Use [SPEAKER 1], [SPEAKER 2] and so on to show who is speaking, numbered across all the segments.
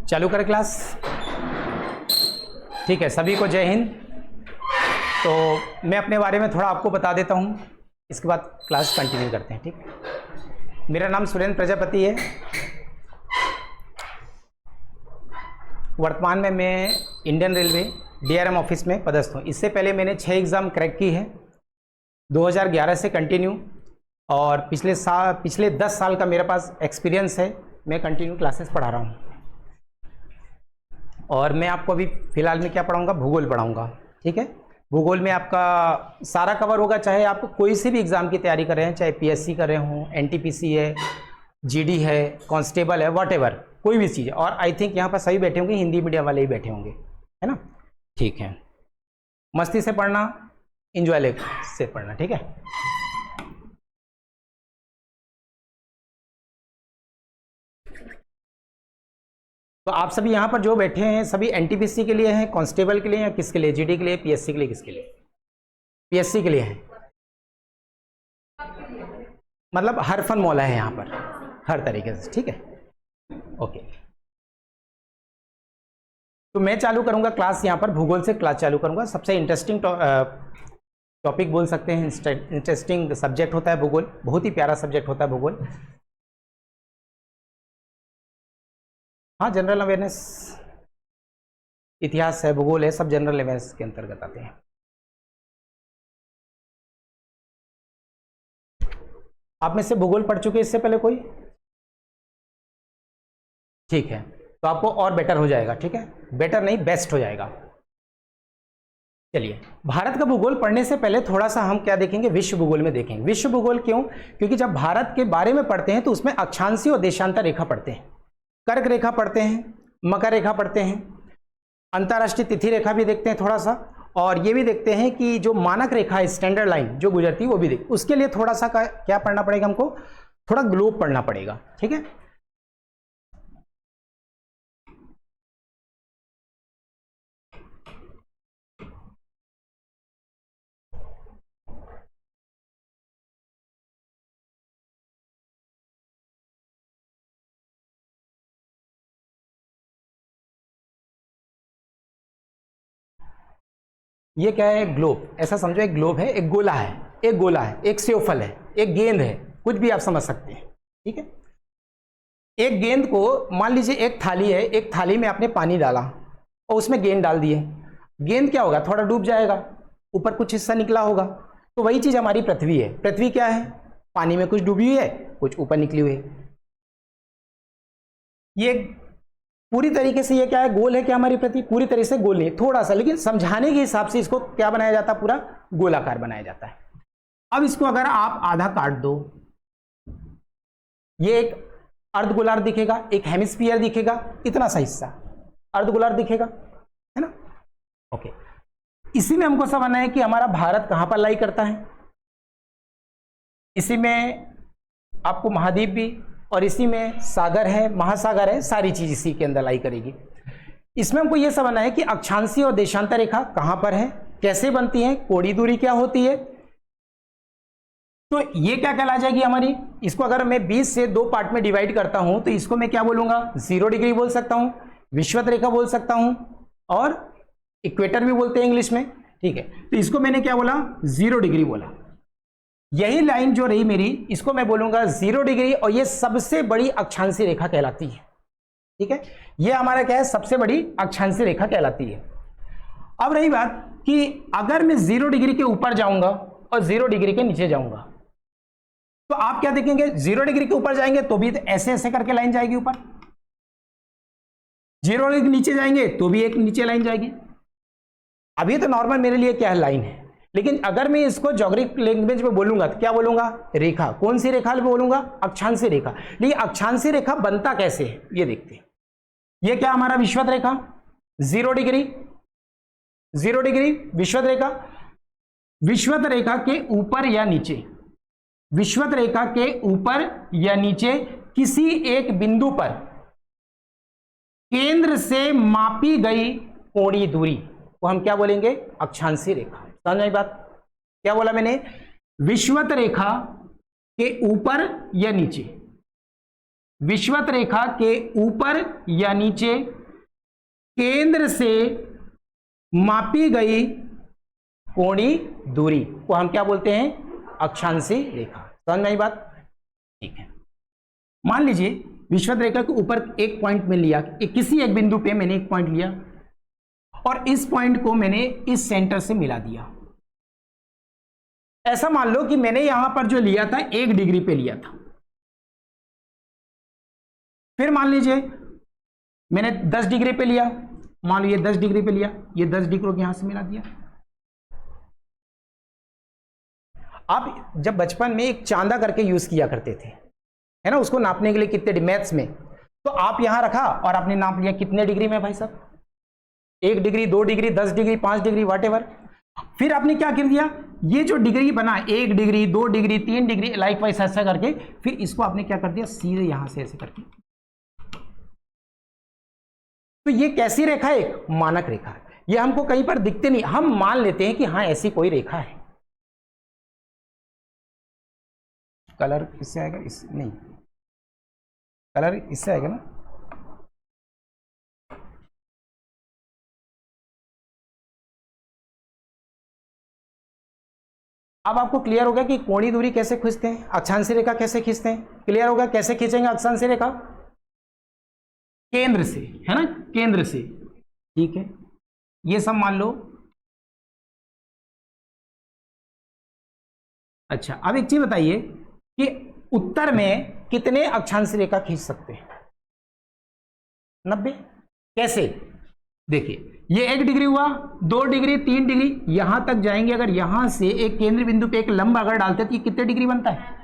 [SPEAKER 1] चालू करें क्लास? ठीक है, सभी को जय हिंद। तो मैं अपने बारे में थोड़ा आपको बता देता हूँ, इसके बाद क्लास कंटिन्यू करते हैं। ठीक, मेरा नाम सुरेंद्र प्रजापति है। वर्तमान में मैं इंडियन रेलवे DRM ऑफिस में पदस्थ हूँ। इससे पहले मैंने 6 एग्ज़ाम क्रैक की है 2011 से कंटिन्यू, और पिछले 10 साल का मेरे पास एक्सपीरियंस है। मैं कंटिन्यू क्लासेस पढ़ा रहा हूँ, और मैं आपको अभी फ़िलहाल में क्या पढ़ाऊँगा? भूगोल पढ़ाऊँगा। ठीक है, भूगोल में आपका सारा कवर होगा, चाहे आप कोई से भी एग्ज़ाम की तैयारी कर रहे हैं, चाहे PSC कर रहे हों, NTPC है, GD है, कांस्टेबल है, व्हाटएवर, कोई भी चीज़ है। और आई थिंक यहाँ पर सभी बैठे होंगे, हिंदी मीडियम वाले ही बैठे होंगे, है ना? ठीक है, मस्ती से पढ़ना, इंजॉय से पढ़ना। ठीक है, तो आप सभी यहाँ पर जो बैठे हैं सभी NTPC के लिए हैं, कांस्टेबल के लिए, या किसके लिए? GD के लिए, PSC के लिए? किसके लिए? PSC के लिए है। मतलब हर फन मौला है यहाँ पर, हर तरीके से। ठीक है, ओके। तो मैं चालू करूँगा क्लास, यहाँ पर भूगोल से क्लास चालू करूँगा। सबसे इंटरेस्टिंग टॉपिक बोल सकते हैं, इंटरेस्टिंग सब्जेक्ट होता है भूगोल, बहुत ही प्यारा सब्जेक्ट होता है भूगोल। हाँ, जनरल अवेयरनेस, इतिहास है, भूगोल है, सब जनरल अवेयरनेस के अंतर्गत आते हैं। आप में से भूगोल पढ़ चुके इससे पहले कोई? ठीक है, तो आपको और बेटर हो जाएगा। ठीक है, बेटर नहीं, बेस्ट हो जाएगा। चलिए, भारत का भूगोल पढ़ने से पहले थोड़ा सा हम क्या देखेंगे? विश्व भूगोल में देखेंगे। विश्व भूगोल क्यों? क्योंकि जब भारत के बारे में पढ़ते हैं तो उसमें अक्षांशीय और देशांतर रेखा पढ़ते हैं, कर्क रेखा पढ़ते हैं, मकर रेखा पढ़ते हैं, अंतर्राष्ट्रीय तिथि रेखा भी देखते हैं थोड़ा सा, और ये भी देखते हैं कि जो मानक रेखा है, स्टैंडर्ड लाइन जो गुजरती है, वो भी देखते। उसके लिए थोड़ा सा क्या पढ़ना पड़ेगा हमको? थोड़ा ग्लोब पढ़ना पड़ेगा। ठीक है, ये क्या है? ग्लोब। ऐसा समझो, एक ग्लोब है, एक गोला है, एक गोला है, एक सेवफल है, एक गेंद है, कुछ भी आप समझ सकते हैं। ठीक है, एक गेंद को मान लीजिए, एक थाली है, एक थाली में आपने पानी डाला और उसमें गेंद डाल दिए। गेंद क्या होगा? थोड़ा डूब जाएगा, ऊपर कुछ हिस्सा निकला होगा। तो वही चीज हमारी पृथ्वी है। पृथ्वी क्या है? पानी में कुछ डूबी हुई है, कुछ ऊपर निकली हुई है। ये पूरी तरीके से ये क्या है? गोल है क्या हमारी पृथ्वी? पूरी तरह से गोल नहीं, थोड़ा सा, लेकिन समझाने के हिसाब से इसको क्या बनाया जाता है? पूरा गोलाकार बनाया जाता है। अब इसको अगर आप आधा काट दो, ये एक अर्धगोलार्ध दिखेगा, एक हेमिस्फीयर दिखेगा, इतना सा हिस्सा अर्धगोलार्ध दिखेगा, है ना? ओके, इसी में हमको समझना है कि हमारा भारत कहां पर लाई करता है। इसी में आपको महाद्वीप भी, और इसी में सागर है, महासागर है, सारी चीज इसी के अंदर लाई करेगी। इसमें हमको यह समझना है कि अक्षांशीय और देशांतर रेखा कहां पर है, कैसे बनती है, कोणीय दूरी क्या होती है। तो ये क्या कहला जाएगी हमारी? इसको अगर मैं 20 से 2 पार्ट में डिवाइड करता हूं तो इसको मैं क्या बोलूंगा? 0 डिग्री बोल सकता हूं, विषुवत रेखा बोल सकता हूं, और इक्वेटर भी बोलते हैं इंग्लिश में। ठीक है, तो इसको मैंने क्या बोला? 0 डिग्री बोला। यही लाइन जो रही मेरी, इसको मैं बोलूंगा 0 डिग्री, और ये सबसे बड़ी अक्षांशीय रेखा कहलाती है। ठीक है, ये हमारा क्या है? सबसे बड़ी अक्षांशीय रेखा कहलाती है। अब रही बात कि अगर मैं 0 डिग्री के ऊपर जाऊंगा और 0 डिग्री के नीचे जाऊंगा, तो आप क्या देखेंगे? 0 डिग्री के ऊपर जाएंगे तो भी ऐसे ऐसे करके लाइन जाएगी ऊपर, 0 डिग्री नीचे जाएंगे तो भी एक नीचे लाइन जाएगी। अभी तो नॉर्मल मेरे लिए क्या है? लाइन है। लेकिन अगर मैं इसको ज्योग्राफिक लैंग्वेज में बोलूंगा तो क्या बोलूंगा? रेखा। कौन सी रेखा बोलूंगा? अक्षांशीय रेखा। लेकिन अक्षांशीय रेखा बनता कैसे है ये देखते हैं। ये क्या हमारा? विषुवत रेखा, 0 डिग्री, 0 डिग्री विषुवत रेखा। विषुवत रेखा के ऊपर या नीचे, विषुवत रेखा के ऊपर या नीचे किसी एक बिंदु पर केंद्र से मापी गई कोणीय दूरी को हम क्या बोलेंगे? अक्षांशीय रेखा। समझ आई बात? क्या बोला मैंने? विषुवत रेखा के ऊपर या नीचे, विषुवत रेखा के ऊपर या नीचे केंद्र से मापी गई कोणीय दूरी को हम क्या बोलते हैं? अक्षांशी रेखा। समझ में आई बात? ठीक है, मान लीजिए विषुवत रेखा के ऊपर एक पॉइंट में लिया, किसी एक बिंदु पे मैंने एक पॉइंट लिया और इस पॉइंट को मैंने इस सेंटर से मिला दिया। ऐसा मान लो कि मैंने यहां पर जो लिया था 1 डिग्री पे लिया था, फिर मान लीजिए मैंने 10 डिग्री पे लिया, मान लो ये 10 डिग्री पे लिया, ये 10 डिग्री को यहां से मिला दिया। आप जब बचपन में एक चांदा करके यूज किया करते थे, है ना, उसको नापने के लिए कितने मैथ्स में, तो आप यहां रखा और आपने नाप लिया कितने डिग्री में भाई साहब, 1 degree, 2 degree, 10 degree, 5 degree, whatever. फिर आपने क्या कर दिया, ये जो डिग्री बना 1 degree, 2 degree, 3 degree, like wise ऐसा करके फिर इसको आपने क्या कर दिया, सीधे यहां से ऐसे करके। तो ये कैसी रेखा है? एक मानक रेखा है। ये हमको कहीं पर दिखते नहीं, हम मान लेते हैं कि हाँ ऐसी कोई रेखा है। कलर इससे आएगा, इस नहीं, कलर इससे आएगा ना। अब आपको क्लियर होगा कि कोणीय दूरी कैसे खींचते हैं, अक्षांशी रेखा कैसे खींचते हैं। क्लियर होगा कैसे खींचेंगे अक्षांशी रेखा? केंद्र से, है ना, केंद्र से। ठीक है, ये सब मान लो। अच्छा, अब एक चीज बताइए कि उत्तर में कितने अक्षांशी रेखा खींच सकते हैं? 90। कैसे? देखिए, ये 1 डिग्री हुआ, 2 डिग्री, 3 डिग्री, यहां तक जाएंगे। अगर यहां से एक केंद्र बिंदु पे एक लंब अगर डालते तो ये कितने डिग्री बनता है?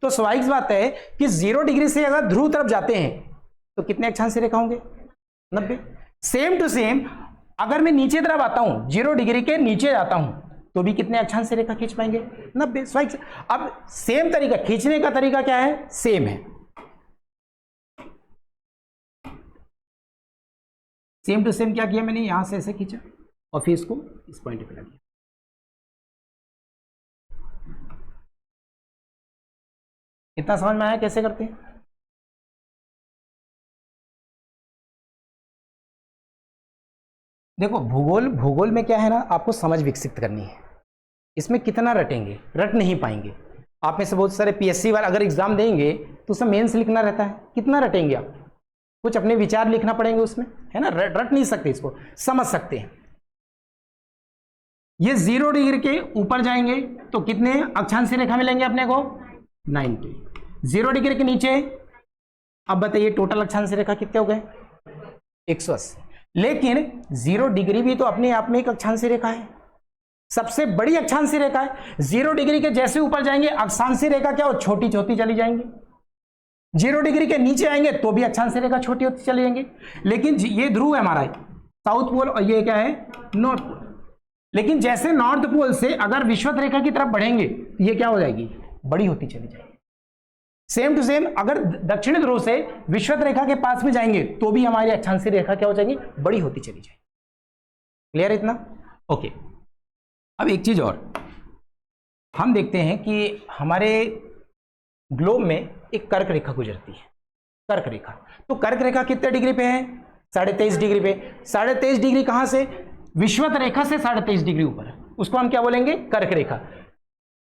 [SPEAKER 1] तो स्वाभाविक बात है कि 0 डिग्री से अगर ध्रुव तरफ जाते हैं तो कितने अक्षांशी रेखा होंगे? 90। सेम टू सेम अगर मैं नीचे तरफ आता हूं, 0 डिग्री के नीचे जाता हूं, तो भी कितने अक्षांशी रेखा खींच पाएंगे? 90। स्वाभाविक। अब सेम तरीका, खींचने का तरीका क्या है? सेम है। सेम टू सेम क्या किया मैंने, यहां से ऐसे खींचा और फिर इसको इस पॉइंट पे लगा। इतना समझ में आया कैसे करते हैं? देखो, भूगोल में क्या है ना, आपको समझ विकसित करनी है। इसमें कितना रटेंगे, रट नहीं पाएंगे। आप में से बहुत सारे पीएससी वाले अगर एग्जाम देंगे तो उसमें मेंस लिखना रहता है, कितना रटेंगे आप? कुछ अपने विचार लिखना पड़ेंगे उसमें, है ना, रट नहीं सकते, इसको समझ सकते हैं। ये 0 डिग्री के ऊपर जाएंगे तो कितने अक्षांशी रेखा मिलेंगे अपने को? 90। 0 डिग्री के नीचे, अब बताइए टोटल अक्षांशी रेखा कितने हो गए? 180। लेकिन 0 डिग्री भी तो अपने आप में एक अक्षांशी रेखा है, सबसे बड़ी अक्षांशी रेखा है। 0 डिग्री के जैसे ऊपर जाएंगे अक्षांशी रेखा क्या हो, छोटी छोटी चली जाएंगी। 0 डिग्री के नीचे आएंगे तो भी अक्षांशी रेखा छोटी होती चली जाएंगी। लेकिन ये ध्रुव है हमारा साउथ पोल और ये क्या है, नॉर्थ पोल। लेकिन जैसे नॉर्थ पोल से अगर विषुवत रेखा की तरफ बढ़ेंगे तो ये क्या हो जाएगी, बड़ी होती चली जाएगी। सेम टू सेम अगर दक्षिणी ध्रुव से विषुवत रेखा के पास में जाएंगे तो भी हमारी अक्षांशी रेखा क्या हो जाएगी, बड़ी होती चली जाएगी। क्लियर है इतना? ओके। अब एक चीज और हम देखते हैं कि हमारे ग्लोब में एक कर्क रेखा गुजरती है, कर्क रेखा। तो कर्क रेखा कितने डिग्री पे है? 23.5 डिग्री पे। 23.5 डिग्री कहां से? विषुवत रेखा से 23.5 डिग्री ऊपर है, उसको हम क्या बोलेंगे, कर्क रेखा।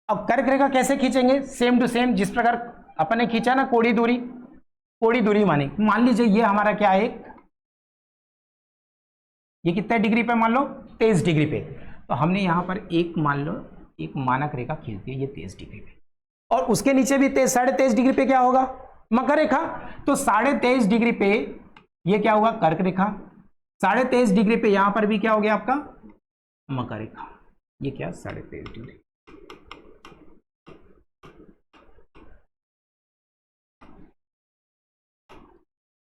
[SPEAKER 1] अब कर्क रेखा कैसे खींचेंगे? सेम टू सेम जिस प्रकार अपन ने खींचा ना कोणीय दूरी, कोणीय दूरी मान लीजिए ये हमारा क्या है, ये कितने डिग्री पे, मान लो 23 डिग्री पे। तो हमने यहां पर एक मान लो एक मानक रेखा खींच दी, ये 23 डिग्री पे, और उसके नीचे भी 23.5 डिग्री पे क्या होगा, मकर रेखा। तो 23.5 डिग्री पे ये क्या होगा, कर्क रेखा। 23.5 डिग्री पे यहां पर भी क्या हो गया आपका, मकर रेखा। ये क्या, 23.5 डिग्री।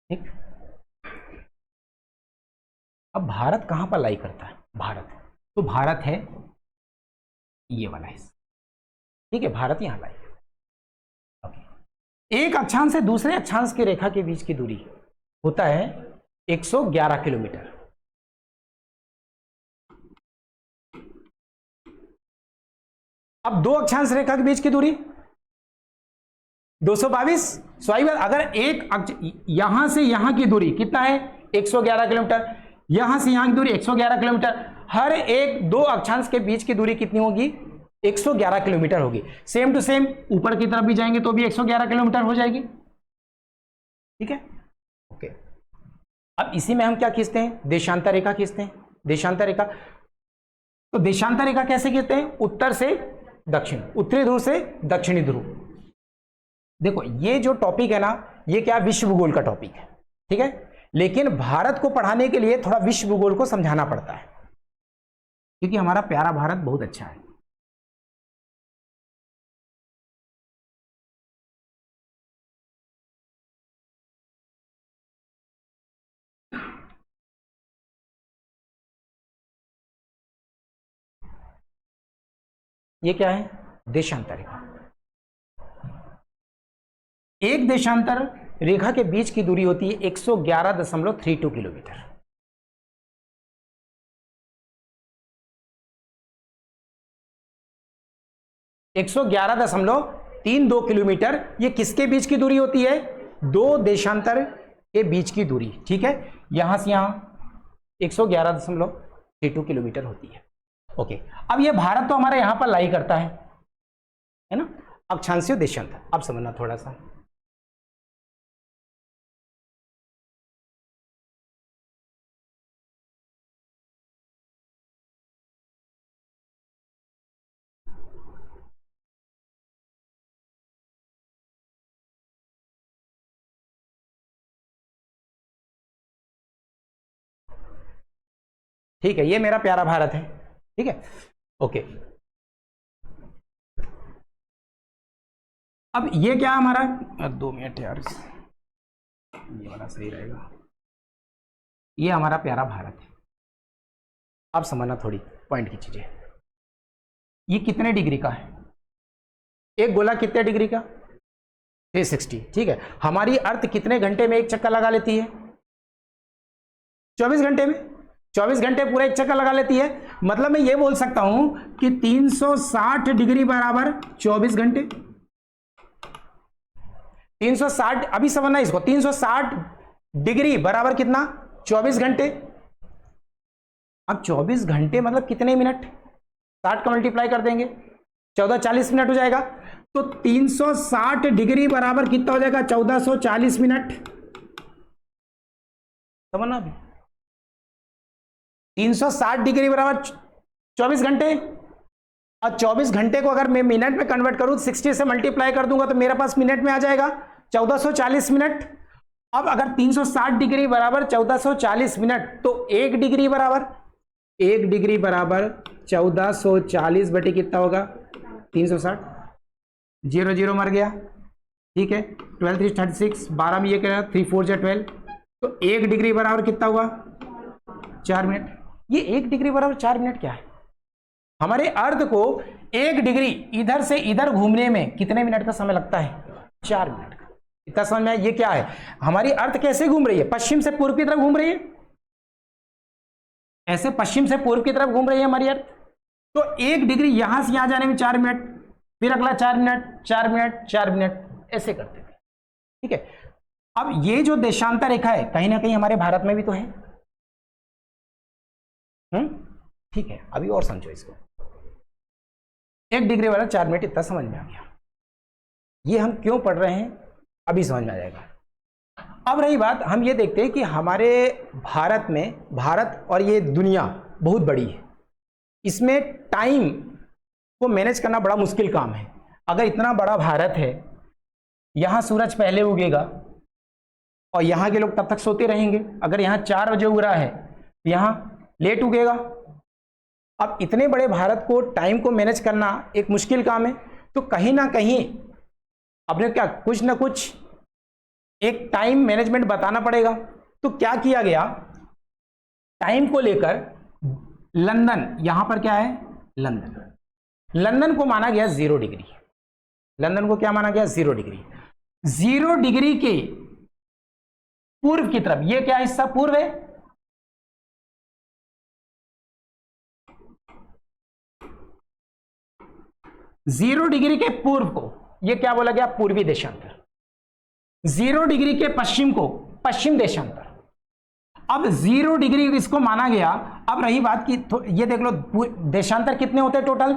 [SPEAKER 1] ठीक। अब भारत कहां पर लाई करता है? भारत, तो भारत है ये वाला हिस्सा, ठीक है, भारत यहां लाई। एक अक्षांश से दूसरे अक्षांश की रेखा के बीच की दूरी होता है 111 किलोमीटर। अब दो अक्षांश रेखा के बीच की दूरी 222। स्वाभाविक अगर एक यहां से यहां की दूरी कितना है, 111 किलोमीटर। यहां से यहां की दूरी 111 किलोमीटर। हर एक दो अक्षांश के बीच की दूरी कितनी होगी? 111 किलोमीटर होगी। सेम टू सेम ऊपर की तरफ भी जाएंगे तो भी 111 किलोमीटर हो जाएगी। ठीक है, ओके। अब इसी में हम क्या खींचते हैं? देशांतर रेखा खींचते हैं। देशांतर रेखा, तो देशांतर रेखा कैसे खींचते हैं? उत्तर से दक्षिण, उत्तरी ध्रुव से दक्षिणी ध्रुव। देखो ये जो टॉपिक है ना, ये क्या विश्व भूगोल का टॉपिक है, ठीक है, लेकिन भारत को पढ़ाने के लिए थोड़ा विश्व भूगोल को समझाना पड़ता है, क्योंकि हमारा प्यारा भारत बहुत अच्छा है। ये क्या है? देशांतर रेखा। एक देशांतर रेखा के बीच की दूरी होती है 111.32 किलोमीटर। एक 111.32 किलोमीटर ये किसके बीच की दूरी होती है? दो देशांतर के बीच की दूरी, ठीक है, यहां से यहां 111.32 किलोमीटर होती है। ओके, अब ये भारत तो हमारे यहां पर लाई करता है ना, अक्षांशीय देशांतर। अब समझना थोड़ा सा, ठीक है, ये मेरा प्यारा भारत है, ठीक है, ओके। अब ये क्या हमारा, 2 मिनट यार, ये वाला सही रहेगा। ये हमारा प्यारा भारत है। अब समझना थोड़ी पॉइंट की चीजें। ये कितने डिग्री का है? एक गोला कितने डिग्री का? 360, ठीक है। हमारी अर्थ कितने घंटे में एक चक्कर लगा लेती है? 24 घंटे में। 24 घंटे पूरा एक चक्कर लगा लेती है। मतलब मैं ये बोल सकता हूं कि 360 डिग्री बराबर 24 घंटे। 360, अभी समझना इसको, 360 डिग्री बराबर कितना? 24 घंटे। अब 24 घंटे मतलब कितने मिनट? 60 का मल्टीप्लाई कर देंगे, 1440 मिनट हो जाएगा। तो 360 डिग्री बराबर कितना हो जाएगा? 1440 मिनट। समझना अभी, 360 डिग्री बराबर 24 घंटे। और 24 घंटे को अगर मैं मिनट में कन्वर्ट करूं, 60 से मल्टीप्लाई कर दूंगा तो मेरे पास मिनट में आ जाएगा 1440 मिनट। अब अगर 360 डिग्री बराबर 1440 मिनट, तो 1 डिग्री बराबर 1440 बटे कितना होगा? 360। 0 0 मर गया, ठीक है। 12 3 36, 12 में ये क्या, 3 4 जा 12, तो 1 डिग्री बराबर कितना हुआ? 4 मिनट। ये 1 डिग्री बराबर 4 मिनट क्या है? हमारे अर्थ को 1 डिग्री इधर से इधर घूमने में कितने मिनट का समय लगता है? 4 मिनट का। इतना समझ में? ये क्या है? हमारी अर्थ कैसे घूम रही है? पश्चिम से पूर्व की तरफ घूम रही है। ऐसे पश्चिम से पूर्व की तरफ घूम रही है हमारी अर्थ। तो 1 डिग्री यहां से यहां जाने में 4 मिनट, फिर अगला 4 मिनट, 4 मिनट, 4 मिनट, ऐसे करते हुए, ठीक है। अब ये जो देशांतर रेखा है कहीं ना कहीं हमारे भारत में भी तो है, ठीक है। अभी और समझो इसको। 1 डिग्री वाला 4 मिनट, इतना समझ में आ गया। ये हम क्यों पढ़ रहे हैं अभी समझ में आ जाएगा। अब रही बात, हम ये देखते हैं कि हमारे भारत में, भारत और ये दुनिया बहुत बड़ी है, इसमें टाइम को मैनेज करना बड़ा मुश्किल काम है। अगर इतना बड़ा भारत है, यहां सूरज पहले उगेगा और यहां के लोग तब तक सोते रहेंगे। अगर यहां 4 बजे उग रहा है, यहां लेट उगेगा। अब इतने बड़े भारत को टाइम को मैनेज करना एक मुश्किल काम है। तो कहीं ना कहीं अपने क्या कुछ ना कुछ एक टाइम मैनेजमेंट बताना पड़ेगा। तो क्या किया गया, टाइम को लेकर लंदन, यहां पर क्या है? लंदन, लंदन को माना गया 0 डिग्री। लंदन को क्या माना गया? 0 डिग्री। 0 डिग्री के पूर्व की तरफ, ये क्या हिस्सा पूर्व है, 0 डिग्री के पूर्व को ये क्या बोला गया? पूर्वी देशांतर। 0 डिग्री के पश्चिम को पश्चिम देशांतर। अब 0 डिग्री इसको माना गया। अब रही बात कि ये देख लो देशांतर कितने होते हैं टोटल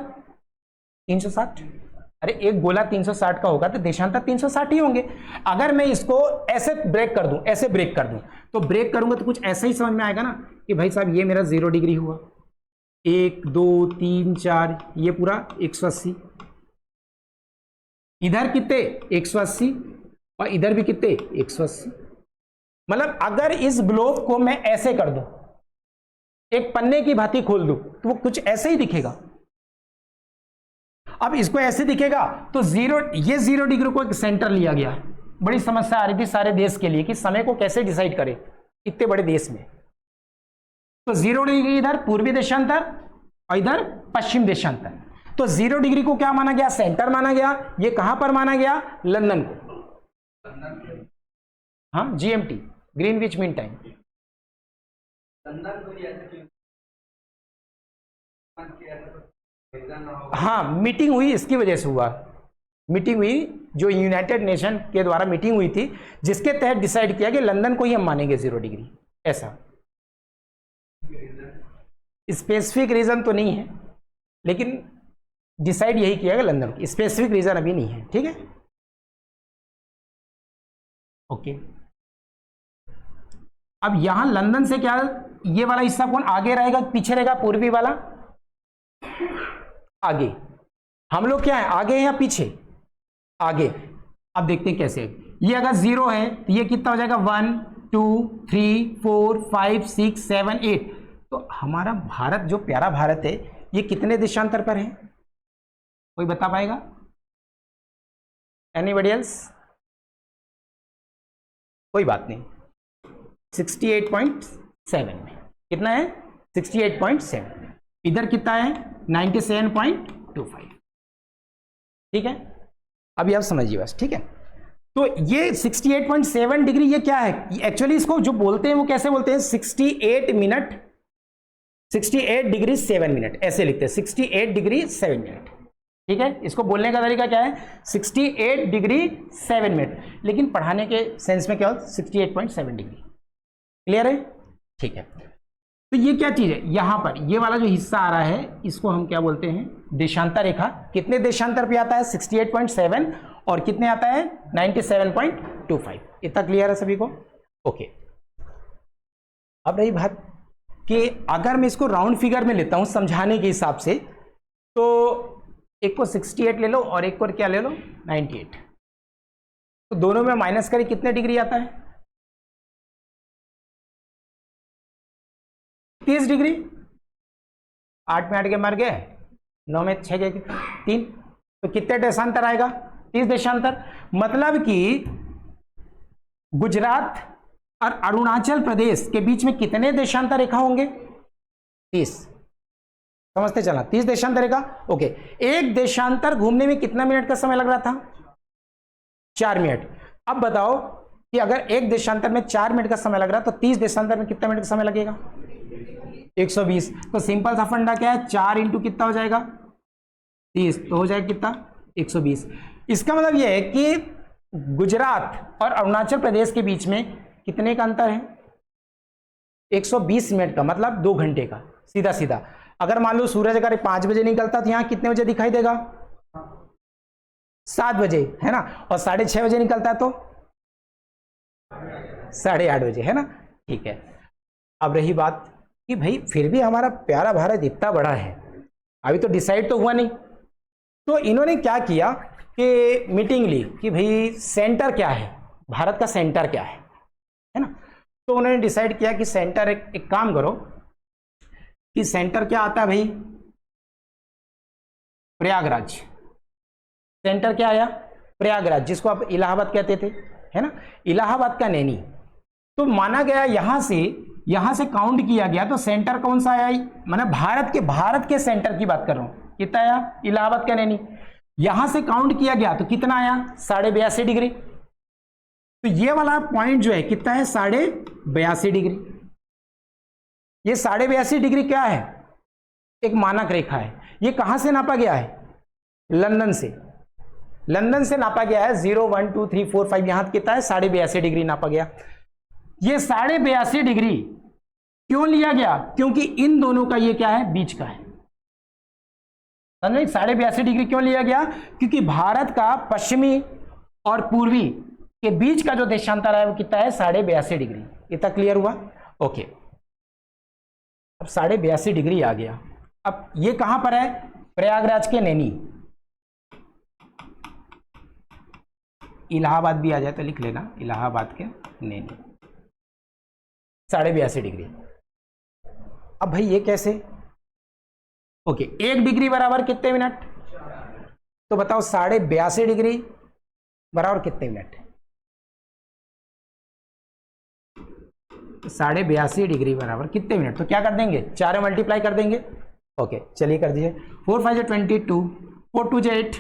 [SPEAKER 1] 360। अरे एक गोला 360 का होगा तो देशांतर 360 ही होंगे। अगर मैं इसको ऐसे ब्रेक कर दूं, ऐसे ब्रेक कर दूं, तो ब्रेक करूंगा तो कुछ ऐसा ही समझ में आएगा ना कि भाई साहब ये मेरा 0 डिग्री हुआ, 1 2 3 4, ये पूरा 180, इधर कितने 180 और इधर भी कितने 180। मतलब अगर इस ग्लोब को मैं ऐसे कर दूं, एक पन्ने की भांति खोल दूं, तो वो कुछ ऐसे ही दिखेगा। अब इसको ऐसे दिखेगा तो ये 0 डिग्री को एक सेंटर लिया गया। बड़ी समस्या आ रही थी सारे देश के लिए कि समय को कैसे डिसाइड करें इतने बड़े देश में। तो 0 डिग्री इधर पूर्वी देशांतर और इधर पश्चिम देशांतर। तो 0 डिग्री को क्या माना गया, सेंटर माना गया। ये कहां पर माना गया, लंदन को। हाँ GMT, ग्रीनविच मीन टाइम। हाँ मीटिंग हुई, इसकी वजह से हुआ। मीटिंग हुई जो यूनाइटेड नेशन के द्वारा मीटिंग हुई थी, जिसके तहत डिसाइड किया कि लंदन को ही हम मानेंगे 0 डिग्री। ऐसा स्पेसिफिक रीजन तो नहीं है, लेकिन डिसाइड यही किया कि लंदन को। स्पेसिफिक रीजन अभी नहीं है, ठीक है ओके। अब यहां लंदन से क्या, ये वाला हिस्सा कौन आगे रहेगा पीछे रहेगा, पूर्वी वाला आगे। हम लोग क्या है, आगे हैं या पीछे, आगे। अब देखते हैं कैसे। ये अगर 0 है तो ये कितना हो जाएगा 1 2 3 4 5 6 7 8। तो हमारा भारत जो प्यारा भारत है, ये कितने देशांतर पर है, कोई बता पाएगा, एनीबॉडी एल्स? कोई बात नहीं, 68.7 में। कितना है 68.7। इधर कितना है 97.25। ठीक है, अभी आप समझिए बस, ठीक है। तो ये 68.7 डिग्री ये क्या है एक्चुअली, इसको जो बोलते हैं वो कैसे बोलते हैं, 68 मिनट 68 डिग्री 7 मिनट ऐसे लिखते हैं, 68 डिग्री 7 मिनट। ठीक है, इसको बोलने का तरीका क्या है 68 डिग्री 7 मिनट, लेकिन पढ़ाने के सेंस में क्या हो 68.7 डिग्री। क्लियर है, ठीक है। तो ये क्या चीज है, यहां पर ये वाला जो हिस्सा आ रहा है इसको हम क्या बोलते हैं, देशांतर रेखा। कितने देशांतर पे आता है 68.7 और कितने आता है 97.25। इतना क्लियर है सभी को, ओके। अब रही बात कि अगर मैं इसको राउंड फिगर में लेता हूं समझाने के हिसाब से, तो एक को 68 ले लो और एक को क्या ले लो 98, तो दोनों में माइनस करें कितने डिग्री आता है 30 डिग्री। 8 में 8 के मार गए, 9 में 6 गए 3, तो कितने देशांतर आएगा 30 देशांतर। मतलब कि गुजरात और अरुणाचल प्रदेश के बीच में कितने देशांतर रेखा होंगे 30, समझते चला 30 देशांतर रेखा, ओके। एक देशांतर घूमने में कितना मिनट का समय लग रहा था 4 मिनट। अब बताओ कि अगर एक देशांतर में 4 मिनट का समय लग रहा है तो 30 देशांतर में कितना मिनट का समय लगेगा 120। तो सिंपल सा फंडा क्या है 4 इंटू कितना हो जाएगा 30, तो हो जाएगा कितना 120। इसका मतलब यह है कि गुजरात और अरुणाचल प्रदेश के बीच में कितने का अंतर है 120 मिनट का, मतलब 2 घंटे का। सीधा सीधा अगर मान लो सूरज अगर 5 बजे निकलता तो यहां कितने बजे दिखाई देगा 7 बजे, है ना, और 6:30 बजे निकलता तो 8:30 बजे, है ना, ठीक है। अब रही बात कि भाई फिर भी हमारा प्यारा भारत इतना बड़ा है, अभी तो डिसाइड तो हुआ नहीं, तो इन्होंने क्या किया कि मीटिंग ली कि भाई सेंटर क्या है, भारत का सेंटर क्या है ना। तो उन्होंने डिसाइड किया कि सेंटर एक काम करो कि सेंटर क्या आता है भाई प्रयागराज। सेंटर क्या आया प्रयागराज, जिसको आप इलाहाबाद कहते थे, है ना, इलाहाबाद का नैनी। तो माना गया यहां से काउंट किया गया तो सेंटर कौन सा आया, मैंने भारत के सेंटर की बात कर रहा हूं, कितना आया इलाहाबाद का नैनी। यहां से काउंट किया गया तो कितना आया 82.5 डिग्री। तो ये वाला पॉइंट जो है कितना है 82.5 डिग्री। ये 82.5 डिग्री क्या है एक मानक रेखा है। ये कहां से नापा गया है लंदन से नापा गया है 0 1 2 3 4 5, यहां कितना है 82.5 डिग्री नापा गया। ये 82.5 डिग्री क्यों लिया गया? क्योंकि इन दोनों का ये क्या है, बीच का है। समझे? 82.5 डिग्री क्यों लिया गया? क्योंकि भारत का पश्चिमी और पूर्वी के बीच का जो देशांतर है वो कितना है, 82.5 डिग्री। इतना क्लियर हुआ? ओके, अब 82.5 डिग्री आ गया। अब ये कहां पर है? प्रयागराज के नैनी। इलाहाबाद भी आ जाए तो लिख लेना, इलाहाबाद के नैनी। 82.5 डिग्री। अब भाई ये कैसे? ओके, 1 डिग्री बराबर कितने मिनट? तो बताओ 82.5 डिग्री बराबर कितने मिनट? 82.5 डिग्री बराबर कितने मिनट? तो क्या कर देंगे, 4 में मल्टीप्लाई कर देंगे। ओके, चलिए कर दीजिए। 4 5 22, 4 2 8,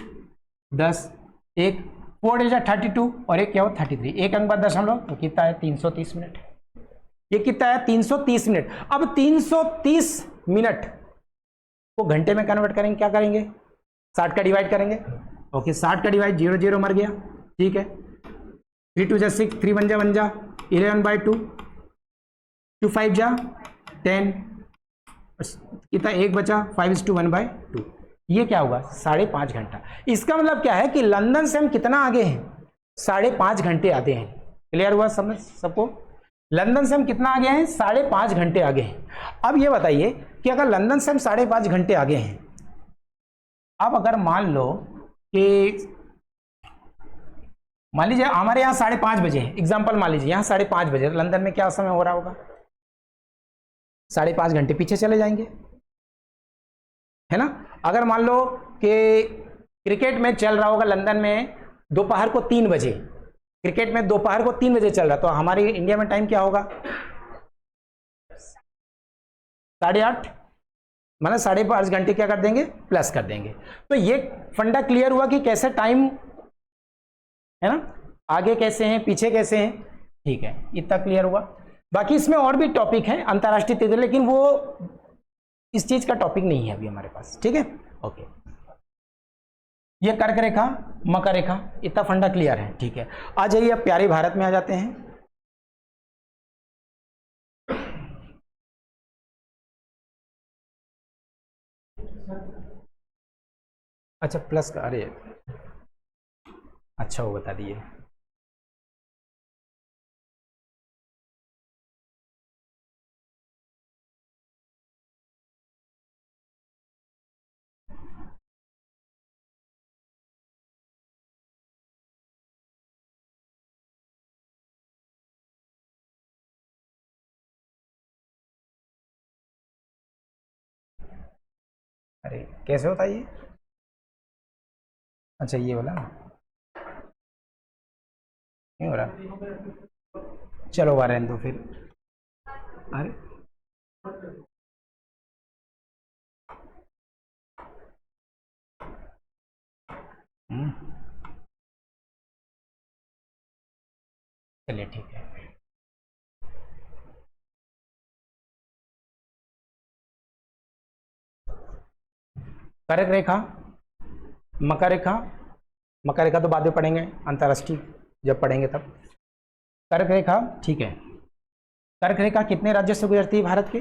[SPEAKER 1] 10, 1 4 32 और एक क्या हो 33, एक अंक बाद दशमलव, तो कितना है 330 मिनट। ये कितना है 330 मिनट। अब 330 मिनट को घंटे में कन्वर्ट करेंगे, क्या करेंगे, 60 का डिवाइड करेंगे। ओके, 60 का डिवाइड, 0 0 मर गया, ठीक है। 3 2 जा 6, 3 1 जा 11/2, 2 5 जा 10, कितना एक बचा 5:1/2। ये क्या होगा 5.5 घंटा। इसका मतलब क्या है कि लंदन से हम कितना आगे हैं, 5.5 घंटे आगे हैं। क्लियर हुआ समझ सबको? लंदन से हम कितना आगे हैं, 5.5 घंटे आगे हैं। अब ये बताइए कि अगर लंदन से हम 5.5 घंटे आगे हैं, अब अगर मान लो कि मान लीजिए हमारे यहाँ 5:30 बजे है, एग्जाम्पल मान लीजिए यहाँ 5:30 बजे, लंदन में क्या समय हो रहा होगा, 5.5 घंटे पीछे चले जाएंगे, है ना। अगर मान लो कि क्रिकेट मैच चल रहा होगा लंदन में दोपहर को 3 बजे, क्रिकेट में दोपहर को 3 बजे चल रहा, तो हमारे इंडिया में टाइम क्या होगा 8:30, मतलब 5.5 घंटे क्या कर देंगे, प्लस कर देंगे। तो ये फंडा क्लियर हुआ कि कैसे टाइम है ना, आगे कैसे हैं पीछे कैसे हैं, ठीक है, इतना क्लियर हुआ। बाकी इसमें और भी टॉपिक है अंतरराष्ट्रीय तिथि, लेकिन वो इस चीज का टॉपिक नहीं है अभी हमारे पास, ठीक है। ओके, ये कर्क रेखा, मकर रेखा, इतना फंडा क्लियर है, ठीक है। आ जाइए अब प्यारे भारत में आ जाते हैं। अच्छा प्लस का, अरे अच्छा वो बता दिए। अरे कैसे होता है ये, अच्छा ये वाला नहीं हो रहा, चलो वह रहने दो फिर। अरे चलिए ठीक है। कर्क रेखा, मकर रेखा, मकर रेखा तो बाद में पढ़ेंगे, अंतर्राष्ट्रीय जब पढ़ेंगे तब। कर्क रेखा, ठीक है। कर्क रेखा कितने राज्यों से गुजरती है भारत के,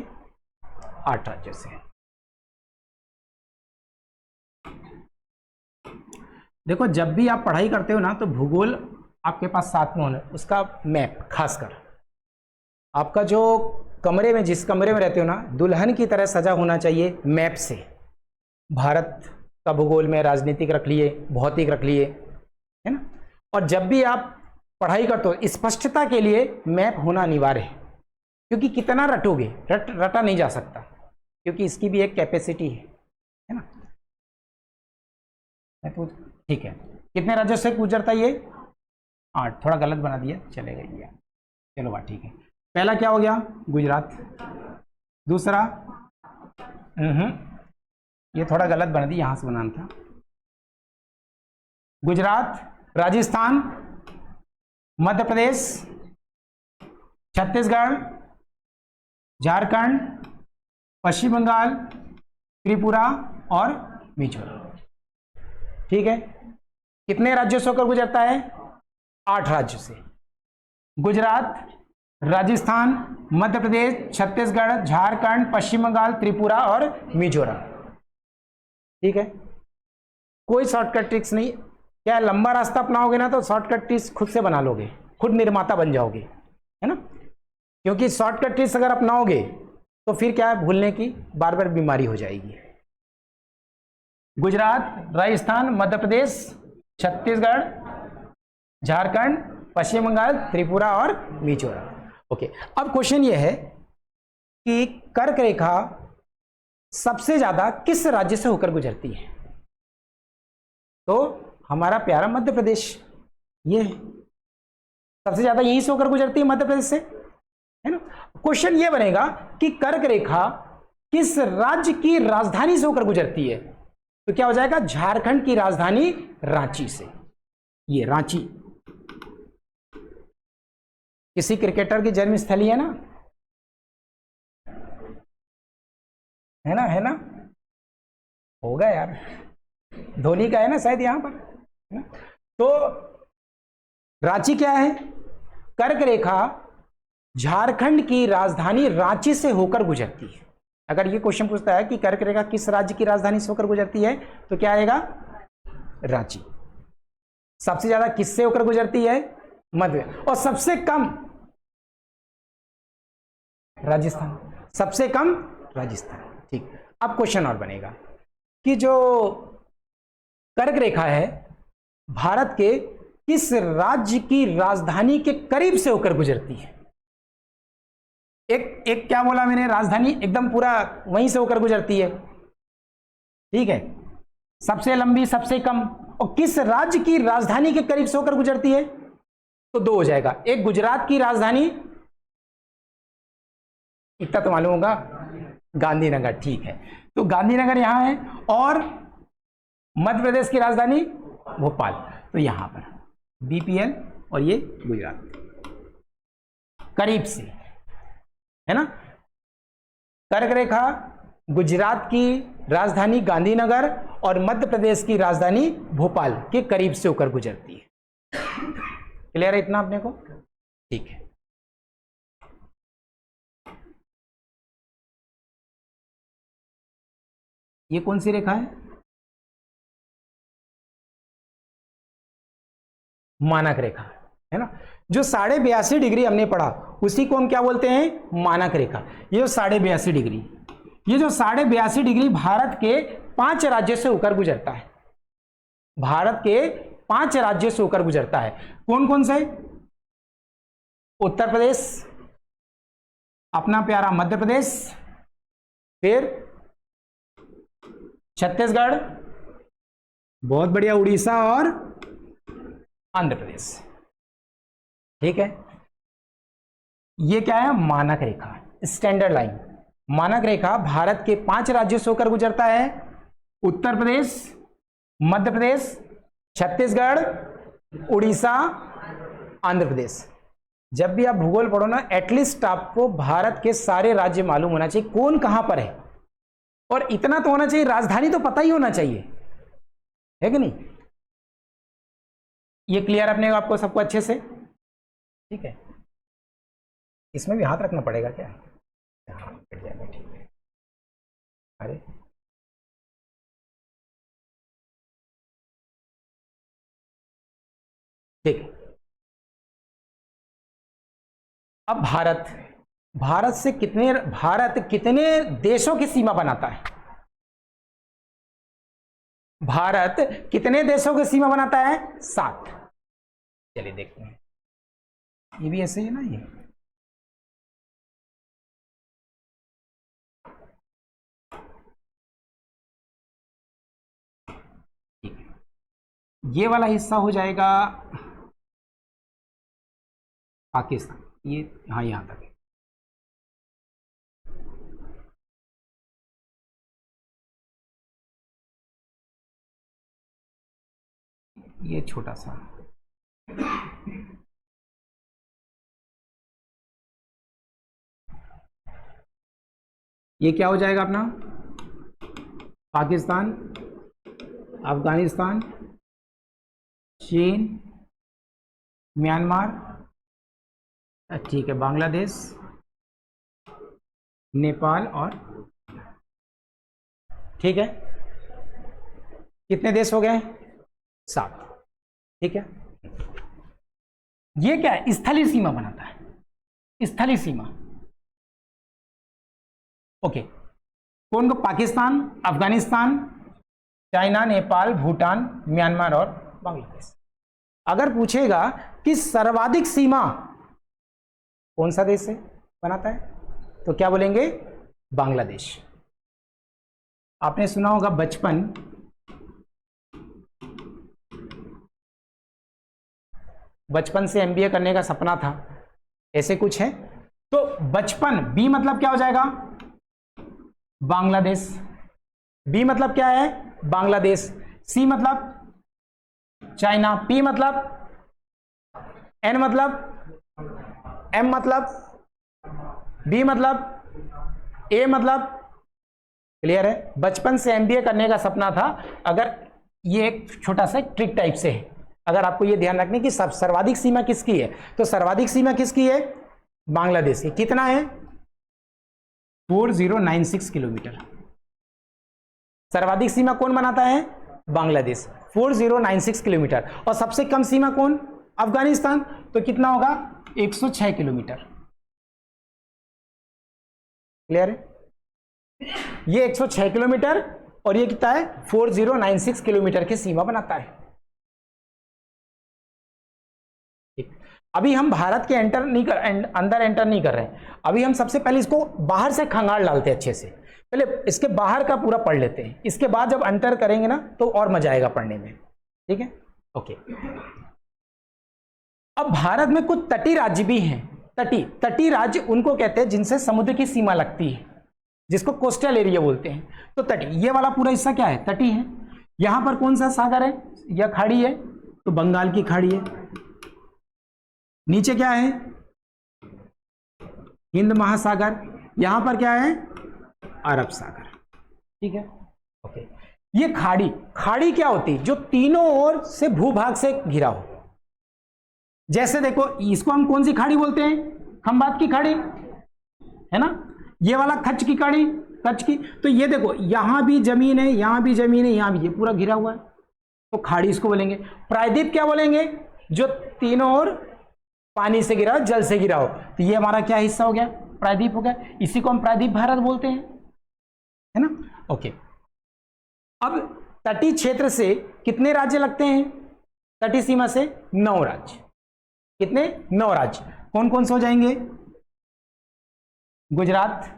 [SPEAKER 1] 8 राज्यों से। देखो जब भी आप पढ़ाई करते हो ना, तो भूगोल आपके पाथ साथ में होना, उसका मैप, खासकर आपका जो कमरे में, जिस कमरे में रहते हो ना, दुल्हन की तरह सजा होना चाहिए मैप से। भारत का भूगोल में राजनीतिक रख लिए, भौतिक रख लिए, है ना। और जब भी आप पढ़ाई करते हो, स्पष्टता के लिए मैप होना अनिवार्य है, क्योंकि कितना रटोगे, रटा नहीं जा सकता, क्योंकि इसकी भी एक कैपेसिटी है ना। तो ठीक है, कितने राज्यों से गुजरता है ये, 8, थोड़ा गलत बना दिया, चलेगा ये, चलो बात ठीक है। पहला क्या हो गया, गुजरात। दूसरा ये थोड़ा गलत बना दिया, यहां से बनाना था। गुजरात, राजस्थान, मध्य प्रदेश, छत्तीसगढ़, झारखंड, पश्चिम बंगाल, त्रिपुरा और मिजोरम, ठीक है। कितने राज्यों से होकर गुजरता है, 8 राज्यों से। गुजरात राजस्थान, मध्य प्रदेश, छत्तीसगढ़, झारखंड, पश्चिम बंगाल, त्रिपुरा और मिजोरम। ठीक है, कोई शॉर्टकट ट्रिक्स नहीं। क्या लंबा रास्ता अपनाओगे ना तो शॉर्टकट ट्रिक्स खुद से बना लोगे, खुद निर्माता बन जाओगे, है ना। क्योंकि शॉर्टकट ट्रिक्स अगर अपनाओगे तो फिर क्या है, भूलने की बार बार बीमारी हो जाएगी। गुजरात, राजस्थान, मध्य प्रदेश, छत्तीसगढ़, झारखंड, पश्चिम बंगाल, त्रिपुरा और मिजोरम। ओके, अब क्वेश्चन ये है कि कर्क रेखा सबसे ज्यादा किस राज्य से होकर गुजरती है? तो हमारा प्यारा मध्य प्रदेश, ये सबसे ज्यादा यहीं से होकर गुजरती है, मध्य प्रदेश से, है ना। क्वेश्चन ये बनेगा कि कर्क रेखा किस राज्य की राजधानी से होकर गुजरती है? तो क्या हो जाएगा, झारखंड की राजधानी रांची से। ये रांची किसी क्रिकेटर की जन्मस्थली है ना, है ना, है ना, होगा यार, धोनी का है ना शायद यहां पर, है ना? तो रांची क्या है, कर्क रेखा झारखंड की राजधानी रांची से होकर गुजरती है। अगर ये क्वेश्चन पूछता है कि कर्क रेखा किस राज्य की राजधानी से होकर गुजरती है, तो क्या आएगा, रांची। सबसे ज्यादा किससे होकर गुजरती है, मध्य, और सबसे कम राजस्थान, सबसे कम राजस्थान। ठीक, अब क्वेश्चन और बनेगा कि जो कर्क रेखा है भारत के किस राज्य की राजधानी के करीब से होकर गुजरती है? एक क्या बोला मैंने, राजधानी एकदम पूरा वहीं से होकर गुजरती है, ठीक है, सबसे लंबी, सबसे कम, और किस राज्य की राजधानी के करीब से होकर गुजरती है? तो दो हो जाएगा, एक गुजरात की राजधानी, इतना तो मालूम होगा, गांधीनगर, ठीक है, तो गांधीनगर यहां है, और मध्य प्रदेश की राजधानी भोपाल, तो यहां पर बीपीएल, और ये गुजरात करीब से, है ना। कर्क रेखा गुजरात की राजधानी गांधीनगर और मध्य प्रदेश की राजधानी भोपाल के करीब से होकर गुजरती है। क्लियर है इतना अपने को? ठीक है, ये कौन सी रेखा है, मानक रेखा, है ना। जो 82.5 डिग्री हमने पढ़ा उसी को हम क्या बोलते हैं, मानक रेखा। ये जो 82.5 डिग्री, ये जो 82.5 डिग्री भारत के 5 राज्यों से होकर गुजरता है, भारत के 5 राज्यों से होकर गुजरता है। कौन कौन से? उत्तर प्रदेश, अपना प्यारा मध्य प्रदेश, फिर छत्तीसगढ़, बहुत बढ़िया उड़ीसा, और आंध्र प्रदेश। ठीक है, ये क्या है, मानक रेखा, स्टैंडर्ड लाइन। मानक रेखा भारत के 5 राज्यों से होकर गुजरता है, उत्तर प्रदेश, मध्य प्रदेश, छत्तीसगढ़, उड़ीसा, आंध्र प्रदेश। जब भी आप भूगोल पढ़ो ना, एटलीस्ट आपको भारत के सारे राज्य मालूम होना चाहिए, कौन कहां पर है, और इतना तो होना चाहिए, राजधानी तो पता ही होना चाहिए, है कि नहीं। ये क्लियर अपने आपको सबको अच्छे से? ठीक है, इसमें भी हाथ रखना पड़ेगा क्या? हाँ, कट जाएगा, ठीक है। अरे ठीक है, अब भारत से भारत कितने देशों की सीमा बनाता है? भारत कितने देशों की सीमा बनाता है? 7। चलिए देखते हैं, ये भी ऐसे ही है ना, ये ठीक है, ये वाला हिस्सा हो जाएगा पाकिस्तान, ये हाँ यहां तक है। ये छोटा सा, ये क्या हो जाएगा अपना, पाकिस्तान, अफगानिस्तान, चीन, म्यांमार, ठीक है, बांग्लादेश, नेपाल और, ठीक है, कितने देश हो गए? 7। ठीक है, ये क्या है? स्थलीय सीमा बनाता है, स्थलीय सीमा। ओके, कौन को? पाकिस्तान, अफगानिस्तान, चाइना, नेपाल, भूटान, म्यांमार और बांग्लादेश। अगर पूछेगा कि सर्वाधिक सीमा कौन सा देश से बनाता है, तो क्या बोलेंगे? बांग्लादेश। आपने सुना होगा बचपन से एमबीए करने का सपना था, ऐसे कुछ है। तो बचपन, बी मतलब क्या हो जाएगा? बांग्लादेश। बी मतलब क्या है? बांग्लादेश। सी मतलब चाइना। पी मतलब, एन मतलब, एम मतलब, बी मतलब, ए मतलब। क्लियर है? बचपन से एमबीए करने का सपना था। अगर ये एक छोटा सा ट्रिक टाइप से है, अगर आपको ये ध्यान रखने की सब सर्वाधिक सीमा किसकी है, तो सर्वाधिक सीमा किसकी है? बांग्लादेश की। कितना है? 4096 किलोमीटर। सर्वाधिक सीमा कौन बनाता है? बांग्लादेश, 4096 किलोमीटर। और सबसे कम सीमा कौन? अफगानिस्तान। तो कितना होगा? 106 किलोमीटर। क्लियर है? ये 106 किलोमीटर और ये कितना है? 4096 किलोमीटर की सीमा बनाता है। ठीक, अभी हम भारत के अंदर एंटर नहीं कर रहे हैं। अभी हम सबसे पहले इसको बाहर से खंगाल डालते हैं अच्छे से। पहले इसके बाहर का पूरा पढ़ लेते हैं, इसके बाद जब एंटर करेंगे ना तो और मजा आएगा पढ़ने में। ठीक है, ओके। अब भारत में कुछ तटीय राज्य भी हैं। तटीय राज्य उनको कहते हैं जिनसे समुद्र की सीमा लगती है, जिसको कोस्टल एरिया बोलते हैं। तो तटीय, ये वाला पूरा हिस्सा क्या है? तटीय है। यहां पर कौन सा सागर है या खाड़ी है? तो बंगाल की खाड़ी है। नीचे क्या है? हिंद महासागर। यहां पर क्या है? अरब सागर। ठीक है, ओके। ये खाड़ी क्या होती है? जो तीनों ओर से भूभाग से घिरा हो। जैसे देखो, इसको हम कौन सी खाड़ी बोलते हैं? खंबात की खाड़ी, है ना। ये वाला कच्छ की खाड़ी, कच्छ की। तो ये देखो, यहां भी जमीन है, यहां भी जमीन है, यहां भी, ये पूरा घिरा हुआ है, तो खाड़ी इसको बोलेंगे। प्रायद्वीप क्या बोलेंगे? जो तीनों ओर पानी से गिरा हो, जल से गिरा हो। तो ये हमारा क्या हिस्सा हो गया? प्रायद्वीप हो गया। इसी को हम प्रायद्वीप भारत बोलते हैं, है ना। ओके, अब तटीय क्षेत्र से कितने राज्य लगते हैं? तटीय सीमा से 9 राज्य। कितने? 9 राज्य। कौन कौन से हो जाएंगे? गुजरात,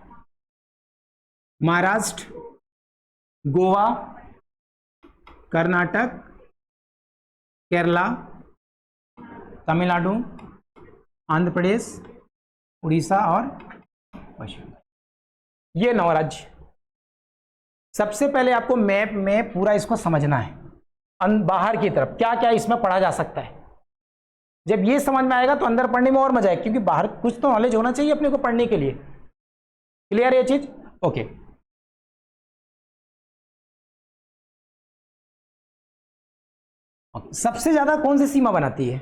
[SPEAKER 1] महाराष्ट्र, गोवा, कर्नाटक, केरला, तमिलनाडु, आंध्र प्रदेश, उड़ीसा और पश्चिम बंगाल। ये 9 राज्य। सबसे पहले आपको मैप में पूरा इसको समझना है, बाहर की तरफ क्या क्या इसमें पढ़ा जा सकता है। जब ये समझ में आएगा तो अंदर पढ़ने में और मजा आएगा, क्योंकि बाहर कुछ तो नॉलेज होना चाहिए अपने को पढ़ने के लिए। क्लियर है ये चीज? ओके। सबसे ज्यादा कौन सी सीमा बनाती है?